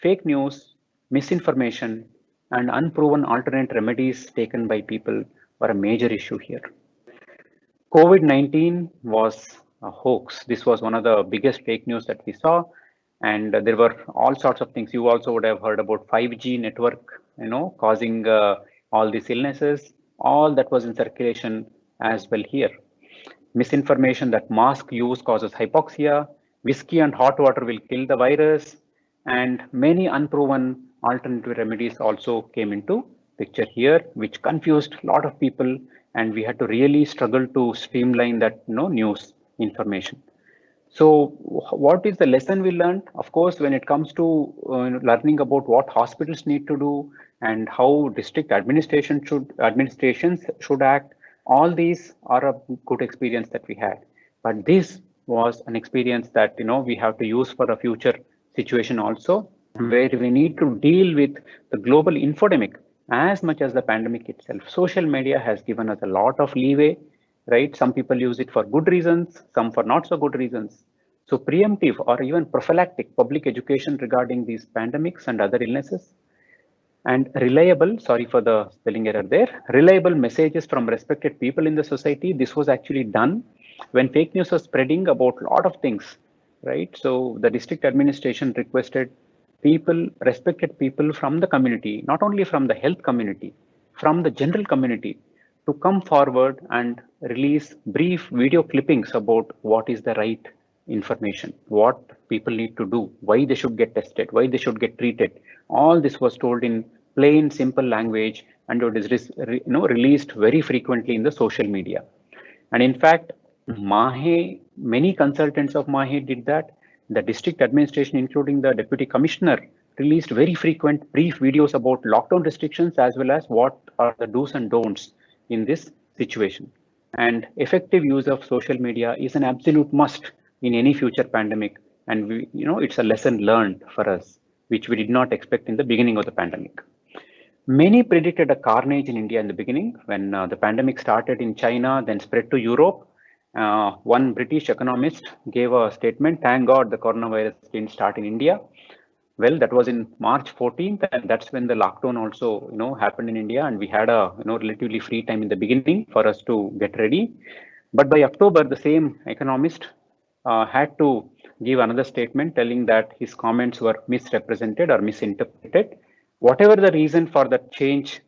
fake news, misinformation, and unproven alternate remedies taken by people were a major issue here. COVID-19 was a hoax. This was one of the biggest fake news that we saw. And there were all sorts of things. You also would have heard about 5G network, causing all these illnesses. All that was in circulation as well here. Misinformation that mask use causes hypoxia, whiskey and hot water will kill the virus, and many unproven alternative remedies also came into picture here, which confused a lot of people, and we had to really struggle to streamline that news information. So what is the lesson we learned? Of course, when it comes to learning about what hospitals need to do and how district administrations should act, all these are a good experience that we had. But this was an experience that we have to use for a future situation also, where we need to deal with the global infodemic as much as the pandemic itself. Social media has given us a lot of leeway, right? Some people use it for good reasons, some for not so good reasons. So preemptive or even prophylactic public education regarding these pandemics and other illnesses, and reliable, sorry for the spelling error there, reliable messages from respected people in the society. This was actually done when fake news was spreading about a lot of things, right? So the district administration requested respected people from the community, not only from the health community, from the general community, to come forward and release brief video clippings about what is the right information, what people need to do, why they should get tested, why they should get treated. All this was told in plain, simple language, and it is released very frequently in the social media. And in fact, MAHE, many consultants of MAHE did that. The district administration, including the deputy commissioner, released very frequent brief videos about lockdown restrictions as well as what are the do's and don'ts in this situation. And effective use of social media is an absolute must in any future pandemic. And it's a lesson learned for us, which we did not expect in the beginning of the pandemic. Many predicted a carnage in India in the beginning when the pandemic started in China, then spread to Europe. One British economist gave a statement, thank God the coronavirus didn't start in India. Well, that was in March 14th, and that's when the lockdown also, happened in India, and we had a, relatively free time in the beginning for us to get ready. But by October, the same economist had to give another statement telling that his comments were misrepresented or misinterpreted. Whatever the reason for that change,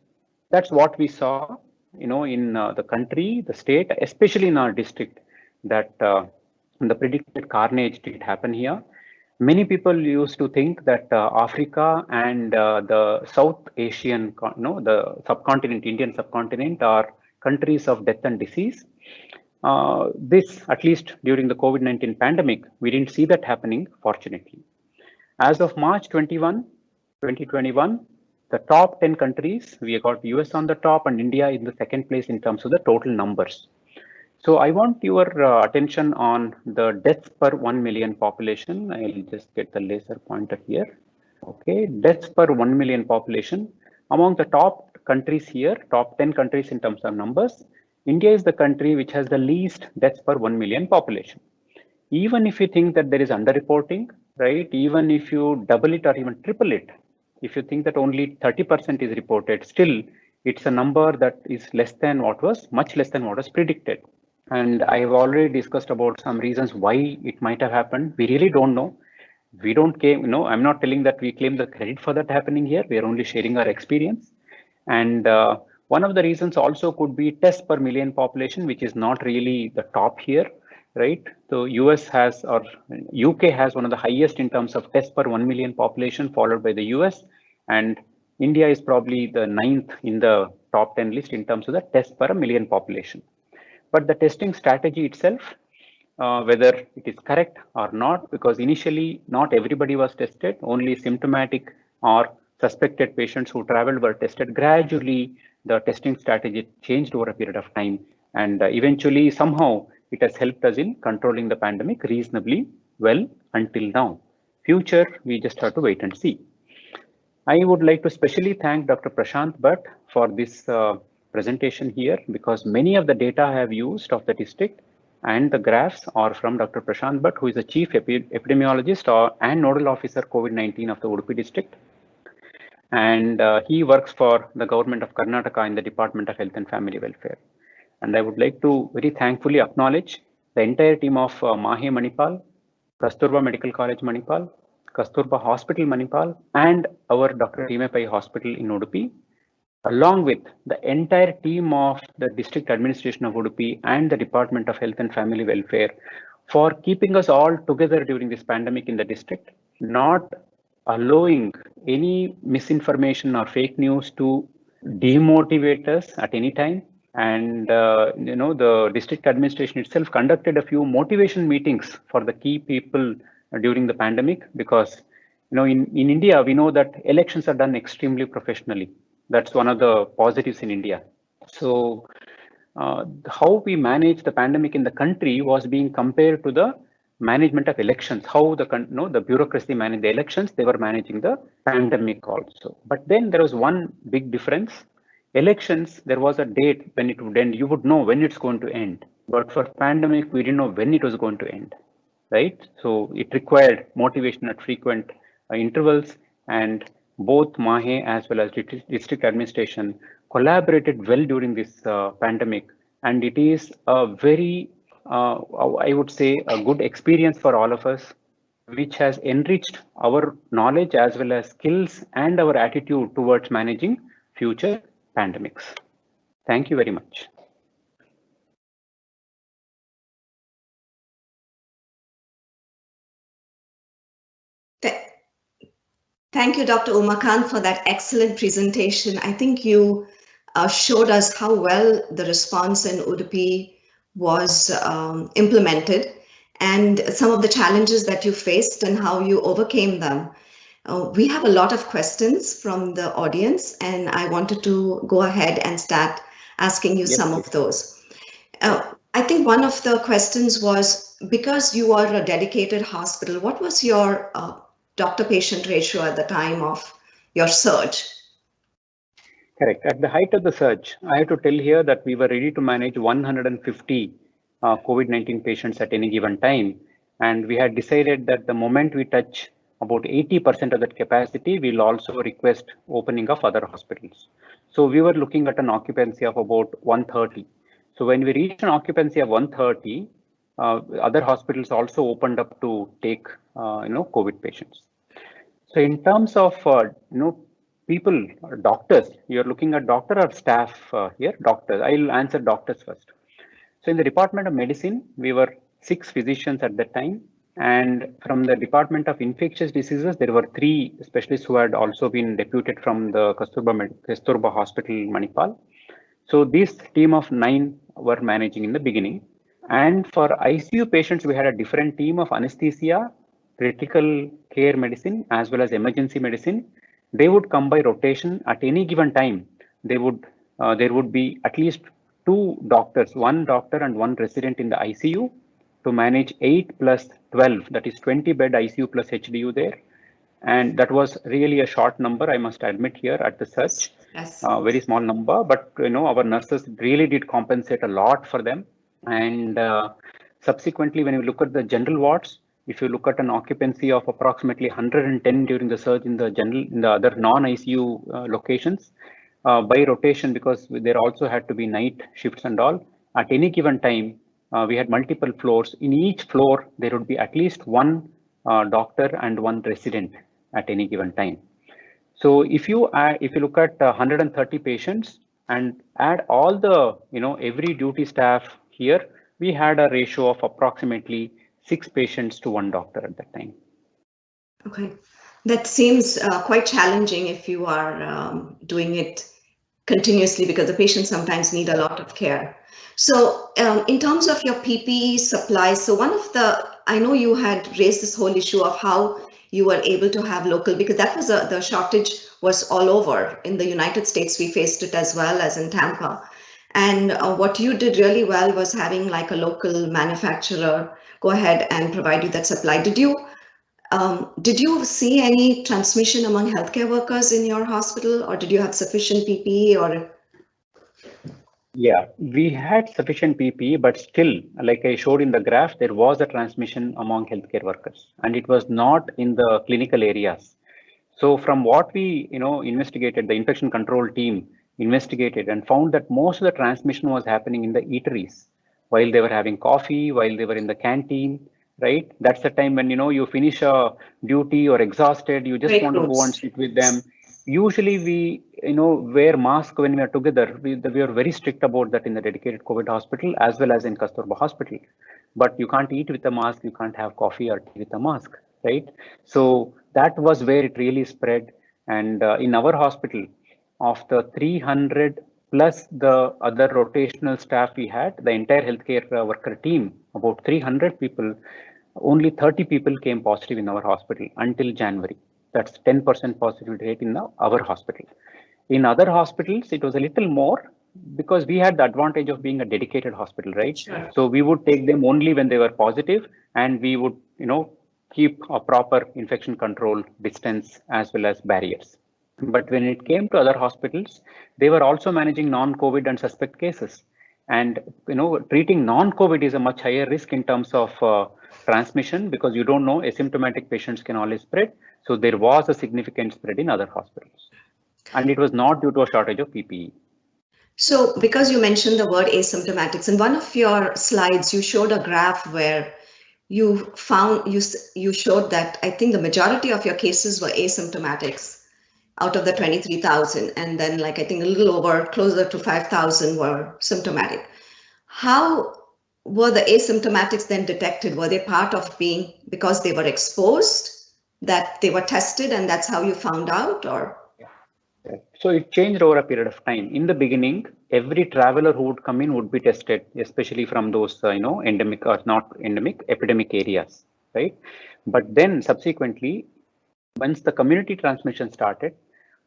that's what we saw, in the country, the state, especially in our district, that the predicted carnage did happen here. Many people used to think that Africa and the South Asian, the subcontinent, Indian subcontinent, are countries of death and disease. This, at least during the COVID-19 pandemic, we didn't see that happening, fortunately. As of March 21, 2021, the top 10 countries, we got US on the top and India in the second place in terms of the total numbers. So I want your attention on the deaths per 1 million population. I'll just get the laser pointer here. Okay, deaths per 1 million population. Among the top countries here, top 10 countries in terms of numbers, India is the country which has the least deaths per 1 million population. Even if you think that there is underreporting, right? Even if you double it or even triple it, if you think that only 30% is reported, still it's a number that is less than what was, much less than what was predicted. And I have already discussed about some reasons why it might have happened. We really don't know. We don't claim, I'm not telling that we claim the credit for that happening here. We are only sharing our experience. And one of the reasons also could be tests per million population, which is not really the top here, right? So US has, or UK has one of the highest in terms of tests per 1 million population, followed by the US. And India is probably the 9th in the top 10 list in terms of the tests per million population. But the testing strategy itself, whether it is correct or not, because initially not everybody was tested, only symptomatic or suspected patients who traveled were tested. Gradually, the testing strategy changed over a period of time, and eventually somehow it has helped us in controlling the pandemic reasonably well until now. Future, we just have to wait and see. I would like to specially thank Dr. Prashant Bhatt for this presentation here, because many of the data I have used of the district and the graphs are from Dr. Prashant Bhatt, who is the Chief Epidemiologist and Nodal Officer COVID-19 of the Udupi district. And he works for the government of Karnataka in the Department of Health and Family Welfare. And I would like to very thankfully acknowledge the entire team of Mahe Manipal, Kasturba Medical College Manipal, Kasturba Hospital Manipal, and our Dr. T.M.A. Pai Hospital in Udupi, along with the entire team of the District Administration of Udupi and the Department of Health and Family Welfare for keeping us all together during this pandemic in the district, not allowing any misinformation or fake news to demotivate us at any time. And the district administration itself conducted a few motivation meetings for the key people during the pandemic, because in India we know that elections are done extremely professionally. That's one of the positives in India. So how we manage the pandemic in the country was being compared to the management of elections. How the bureaucracy managed the elections, they were managing the pandemic also. But then there was one big difference. Elections, there was a date when it would end. You would know when it's going to end. But for pandemic, we didn't know when it was going to end, right? So it required motivation at frequent intervals, and both Mahe as well as district administration collaborated well during this pandemic. And it is a very, I would say, a good experience for all of us, which has enriched our knowledge as well as skills and our attitude towards managing future pandemics. Thank you very much. Thank you, Dr. Umakant, for that excellent presentation. I think you showed us how well the response in Udupi was implemented, and some of the challenges that you faced and how you overcame them. We have a lot of questions from the audience, and I wanted to go ahead and start asking you some of those. I think one of the questions was, because you are a dedicated hospital, what was your doctor-patient ratio at the time of your surge? Correct. At the height of the surge, I have to tell here that we were ready to manage 150 COVID-19 patients at any given time. And we had decided that the moment we touch about 80% of that capacity, we'll also request opening of other hospitals. So we were looking at an occupancy of about 130. So when we reached an occupancy of 130, other hospitals also opened up to take, COVID patients. So in terms of, people, doctors, you're looking at doctor or staff here? Doctors. I'll answer doctors first. So in the Department of Medicine, we were 6 physicians at that time. And from the Department of Infectious Diseases, there were 3 specialists who had also been deputed from the Kasturba Hospital, Manipal. So this team of 9 were managing in the beginning. And for ICU patients, we had a different team of anesthesia, critical care medicine, as well as emergency medicine. They would come by rotation at any given time. There would be at least 2 doctors, 1 doctor and 1 resident in the ICU to manage 8 plus 12, that is 20 bed ICU plus HDU there. And that was really a short number, I must admit here at the search. Yes. Very small number, but our nurses really did compensate a lot for them. And subsequently, when you look at the general wards, if you look at an occupancy of approximately 110 during the surge in the other non-ICU locations, by rotation, because there also had to be night shifts and all, at any given time, we had multiple floors. In each floor, there would be at least 1 doctor and 1 resident at any given time. So if you look at 130 patients and add all the every duty staff here, we had a ratio of approximately 6 patients to 1 doctor at that time. Okay, that seems quite challenging if you are doing it continuously, because the patients sometimes need a lot of care. So in terms of your PPE supplies, so I know you had raised this whole issue of how you were able to have local, because that was the shortage was all over. In the United States, we faced it as well as in Tampa. And what you did really well was having like a local manufacturer go ahead and provide you that supply. Did you see any transmission among healthcare workers in your hospital, or did you have sufficient PPE or? Yeah, we had sufficient PPE, but still, like I showed in the graph, there was a transmission among healthcare workers, and it was not in the clinical areas. So from what we, investigated, the infection control team investigated and found that most of the transmission was happening in the eateries, while they were having coffee, while they were in the canteen, right? That's the time when, you finish a duty or exhausted, you just want to go and sit with them. Usually we, wear mask when we are together. We are very strict about that in the dedicated COVID hospital as well as in Kasturba Hospital. But you can't eat with a mask, you can't have coffee or tea with a mask, right? So that was where it really spread. And in our hospital, of the 300 plus the other rotational staff we had, the entire healthcare worker team, about 300 people, only 30 people came positive in our hospital until January. That's 10% positivity rate in our hospital. In other hospitals, it was a little more because we had the advantage of being a dedicated hospital, right? Sure. So we would take them only when they were positive, and we would, keep a proper infection control distance as well as barriers. But when it came to other hospitals, they were also managing non-COVID and suspect cases. And, treating non-COVID is a much higher risk in terms of transmission, because you don't know, asymptomatic patients can always spread. So there was a significant spread in other hospitals. And it was not due to a shortage of PPE. So because you mentioned the word asymptomatics, in one of your slides, you showed a graph where you showed that I think the majority of your cases were asymptomatics out of the 23,000, and then I think a little over closer to 5,000 were symptomatic. How were the asymptomatics then detected? Were they part of because they were exposed, that they were tested, and that's how you found out, or? So it changed over a period of time. In the beginning, every traveler who would come in would be tested, especially from those, endemic or not endemic, epidemic areas, right? But then subsequently, once the community transmission started,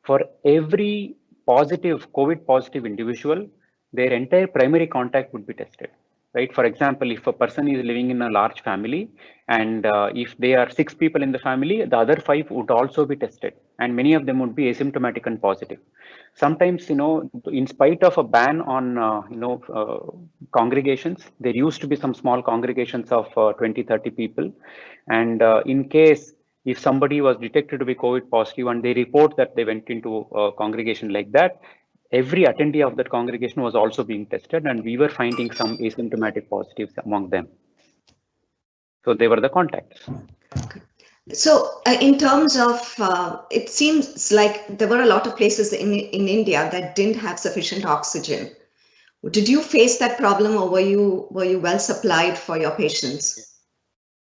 for every COVID positive individual, their entire primary contact would be tested, right? For example, if a person is living in a large family, and if there are 6 people in the family, the other 5 would also be tested, and many of them would be asymptomatic and positive. Sometimes, in spite of a ban on, congregations, there used to be some small congregations of 20-30 people. And in case, if somebody was detected to be COVID positive and they report that they went into a congregation like that, every attendee of that congregation was also being tested, and we were finding some asymptomatic positives among them. So they were the contacts. So, in terms of, it seems like there were a lot of places in India that didn't have sufficient oxygen. Did you face that problem, or were you well supplied for your patients?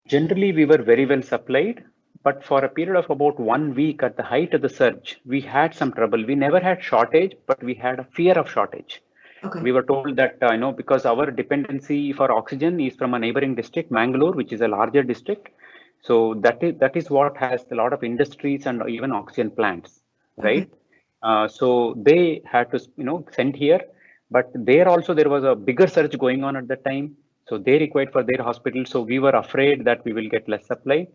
Generally, we were very well supplied, but for a period of about 1 week at the height of the surge, we had some trouble. We never had shortage, but we had a fear of shortage. Okay. We were told that, because our dependency for oxygen is from a neighboring district, Mangalore, which is a larger district. So that is what has a lot of industries and even oxygen plants, right? So they had to, send here, but there also there was a bigger surge going on at that time. So they required for their hospital. So we were afraid that we will get less supply.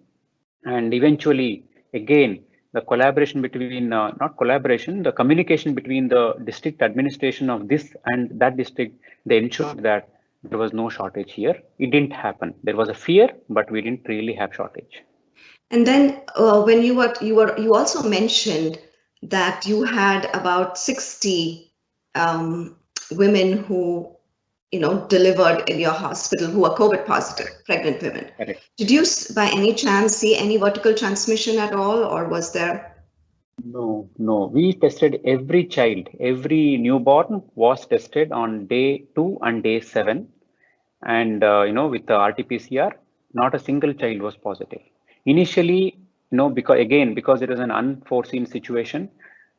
And eventually, again, the collaboration between, not collaboration, the communication between the district administration of this and that district, they ensured that there was no shortage here. It didn't happen. There was a fear, but we didn't really have shortage. And then when you also mentioned that you had about 60 women who delivered in your hospital who are COVID positive, pregnant women. Correct. Did you by any chance see any vertical transmission at all, or was there? No. We tested every child, every newborn was tested on day 2 and day 7. And, with the RT-PCR, not a single child was positive. Initially, because it was an unforeseen situation,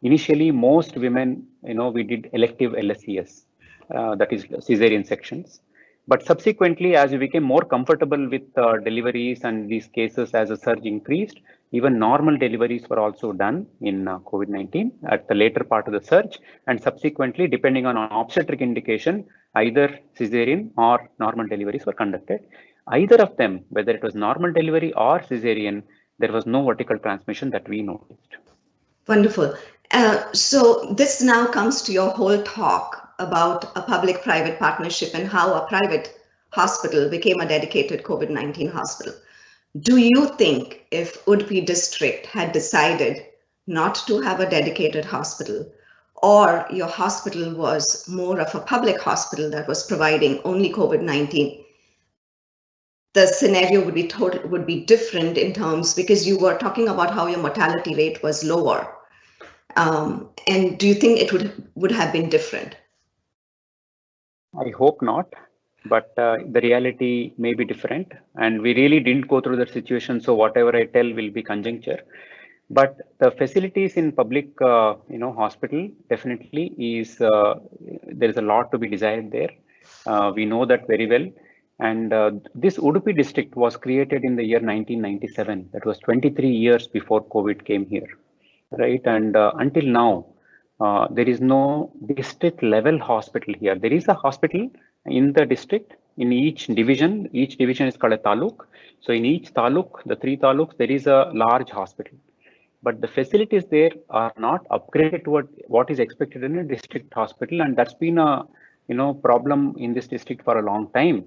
initially most women, we did elective LSCS, that is cesarean sections. But subsequently, as we became more comfortable with deliveries and these cases as the surge increased, even normal deliveries were also done in COVID-19 at the later part of the surge. And subsequently, depending on obstetric indication, either cesarean or normal deliveries were conducted. Either of them, whether it was normal delivery or cesarean, there was no vertical transmission that we noticed. Wonderful. So this now comes to your whole talk about a public-private partnership and how a private hospital became a dedicated COVID-19 hospital. Do you think if Udupi district had decided not to have a dedicated hospital, or your hospital was more of a public hospital that was providing only COVID-19, the scenario would be different in terms, because you were talking about how your mortality rate was lower. And do you think it would have been different? I hope not, but the reality may be different, and we really didn't go through that situation. So whatever I tell will be conjecture. But the facilities in public, hospital definitely is there is a lot to be desired there. We know that very well. And this Udupi district was created in the year 1997. That was 23 years before COVID came here, right? And until now, there is no district level hospital here. There is a hospital in the district in each division. Each division is called a taluk. So in each taluk, the 3 taluks, there is a large hospital. But the facilities there are not upgraded to what is expected in a district hospital, and that's been a problem in this district for a long time.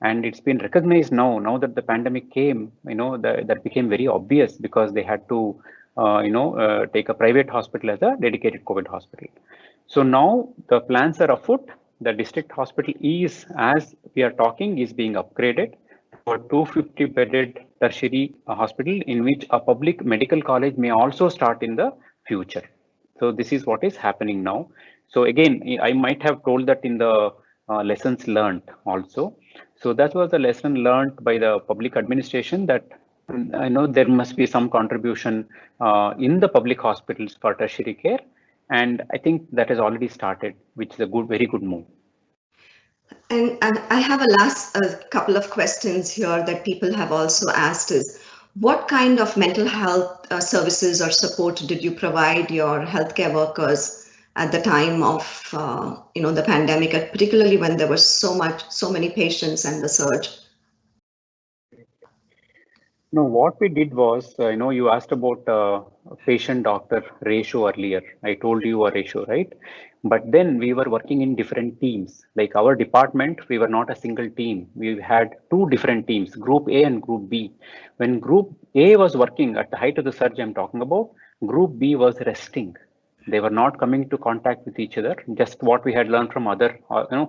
And it's been recognized now that the pandemic came, that became very obvious, because they had to take a private hospital as a dedicated COVID hospital. So now the plans are afoot. The district hospital is, as we are talking, is being upgraded for 250 bedded tertiary hospital, in which a public medical college may also start in the future. So this is what is happening now. So again, I might have told that in the lessons learned also. So that was a lesson learned by the public administration, that I know there must be some contribution in the public hospitals for tertiary care. And I think that has already started, which is a very good move. And I have a couple of questions here that people have also asked is, what kind of mental health services or support did you provide your healthcare workers at the time of the pandemic, particularly when there was so many patients and the surge? No, what we did was, you asked about patient-doctor ratio earlier. I told you a ratio, right? But then we were working in different teams. Like our department, we were not a single team. We had 2 different teams, Group A and Group B. When Group A was working at the height of the surge I'm talking about, Group B was resting. They were not coming into contact with each other, just what we had learned from other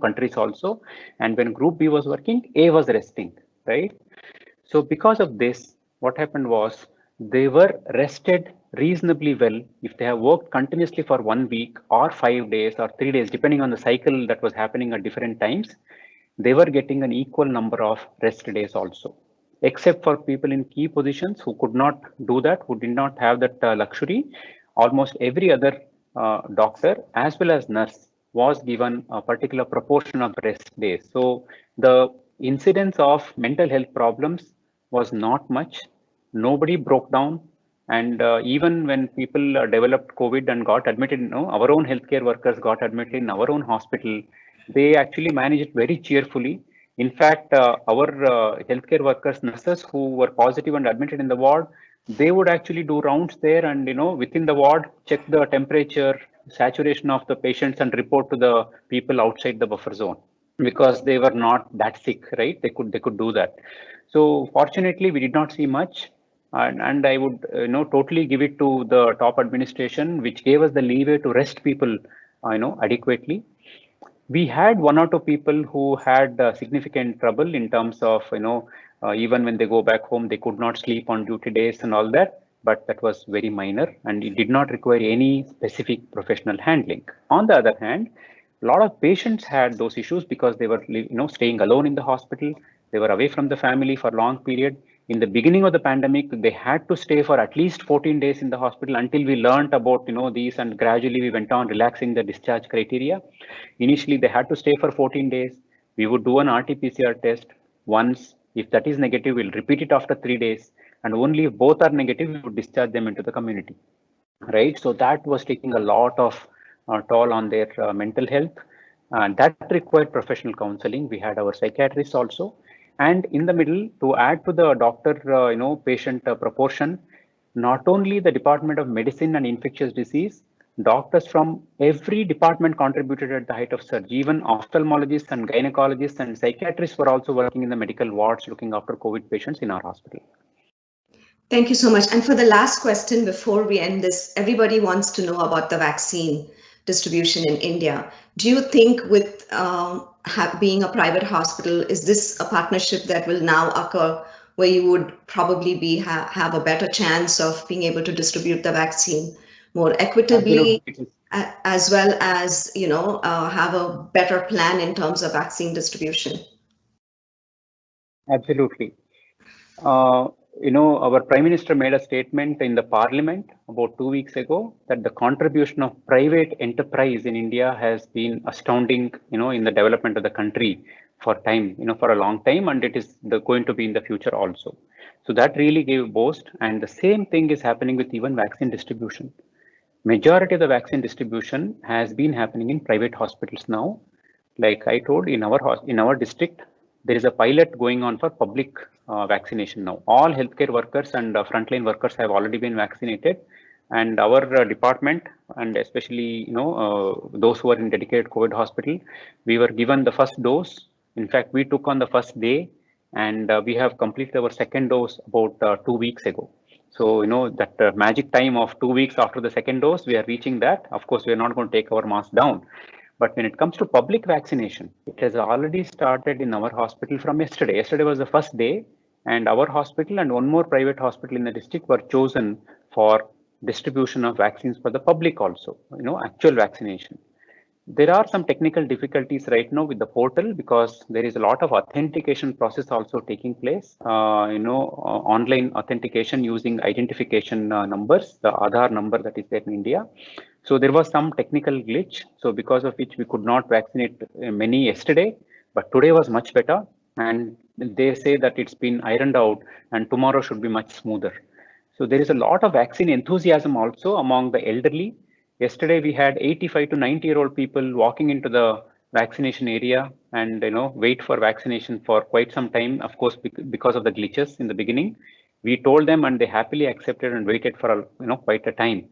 countries also. And when Group B was working, A was resting, right? So because of this, what happened was they were rested reasonably well. If they have worked continuously for 1 week or 5 days or 3 days, depending on the cycle that was happening at different times, they were getting an equal number of rest days also, except for people in key positions who could not do that, who did not have that luxury. Almost every other doctor as well as nurse was given a particular proportion of rest days. So the incidence of mental health problems was not much. Nobody broke down. And even when people developed COVID and got admitted, our own healthcare workers got admitted in our own hospital, they actually managed it very cheerfully. In fact, our healthcare workers, nurses who were positive and admitted in the ward, they would actually do rounds there and, within the ward, check the temperature, saturation of the patients and report to the people outside the buffer zone because they were not that sick, right? They could do that. So fortunately, we did not see much. And I would, totally give it to the top administration, which gave us the leeway to rest people, adequately. We had one or two people who had significant trouble in terms of, even when they go back home, they could not sleep on duty days and all that, but that was very minor and it did not require any specific professional handling. On the other hand, a lot of patients had those issues because they were, staying alone in the hospital. They were away from the family for a long period. In the beginning of the pandemic, they had to stay for at least 14 days in the hospital until we learned about, these, and gradually we went on relaxing the discharge criteria. Initially, they had to stay for 14 days. We would do an RT-PCR test once. If that is negative, we'll repeat it after 3 days. And only if both are negative, we would discharge them into the community. Right? So that was taking a lot of toll on their mental health. That required professional counseling. We had our psychiatrists also. And in the middle, to add to the doctor, patient proportion, not only the Department of Medicine and Infectious Disease, doctors from every department contributed at the height of surge. Even ophthalmologists and gynecologists and psychiatrists were also working in the medical wards looking after COVID patients in our hospital. Thank you so much. And for the last question before we end this, everybody wants to know about the vaccine distribution in India. Do you think with being a private hospital, is this a partnership that will now occur where you would probably have a better chance of being able to distribute the vaccine more equitably, as well as, have a better plan in terms of vaccine distribution? Absolutely. Our Prime Minister made a statement in the Parliament about 2 weeks ago that the contribution of private enterprise in India has been astounding, in the development of the country for time, for a long time, and it is going to be in the future also. So that really gave a boost, and the same thing is happening with even vaccine distribution. Majority of the vaccine distribution has been happening in private hospitals now. Like I told, in our district, there is a pilot going on for public vaccination now. All healthcare workers and frontline workers have already been vaccinated, and our department, and especially those who are in dedicated COVID hospital, we were given the first dose. In fact, we took on the first day, and we have completed our second dose about 2 weeks ago. So, that magic time of 2 weeks after the second dose, we are reaching that. Of course, we are not going to take our mask down. But when it comes to public vaccination, it has already started in our hospital from yesterday. Yesterday was the first day, and our hospital and one more private hospital in the district were chosen for distribution of vaccines for the public also, actual vaccination. There are some technical difficulties right now with the portal because there is a lot of authentication process also taking place. Online authentication using identification numbers, the Aadhaar number that is there in India. So there was some technical glitch. So because of which we could not vaccinate many yesterday, but today was much better. And they say that it's been ironed out and tomorrow should be much smoother. So there is a lot of vaccine enthusiasm also among the elderly. Yesterday, we had 85 to 90-year-old people walking into the vaccination area and wait for vaccination for quite some time. Of course, because of the glitches in the beginning, we told them and they happily accepted and waited for quite a time.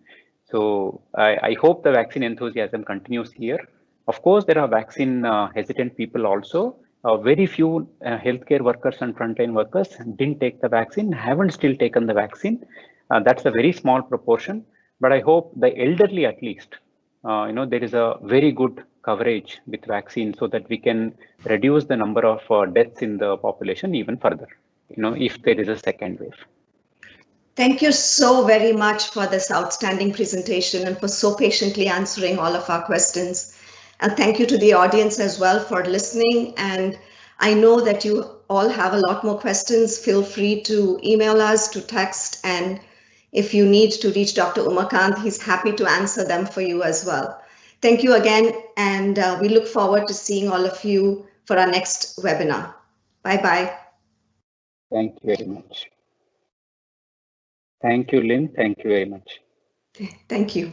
So I hope the vaccine enthusiasm continues here. Of course, there are vaccine hesitant people also. Very few healthcare workers and frontline workers didn't take the vaccine, haven't still taken the vaccine. That's a very small proportion. But I hope the elderly, at least, there is a very good coverage with vaccine so that we can reduce the number of deaths in the population even further, if there is a second wave. Thank you so very much for this outstanding presentation and for so patiently answering all of our questions. And thank you to the audience as well for listening. And I know that you all have a lot more questions. Feel free to email us, to text, and if you need to reach Dr. Umakant, he's happy to answer them for you as well. Thank you again, and we look forward to seeing all of you for our next webinar. Bye-bye. Thank you very much. Thank you, Lynn. Thank you very much. Thank you.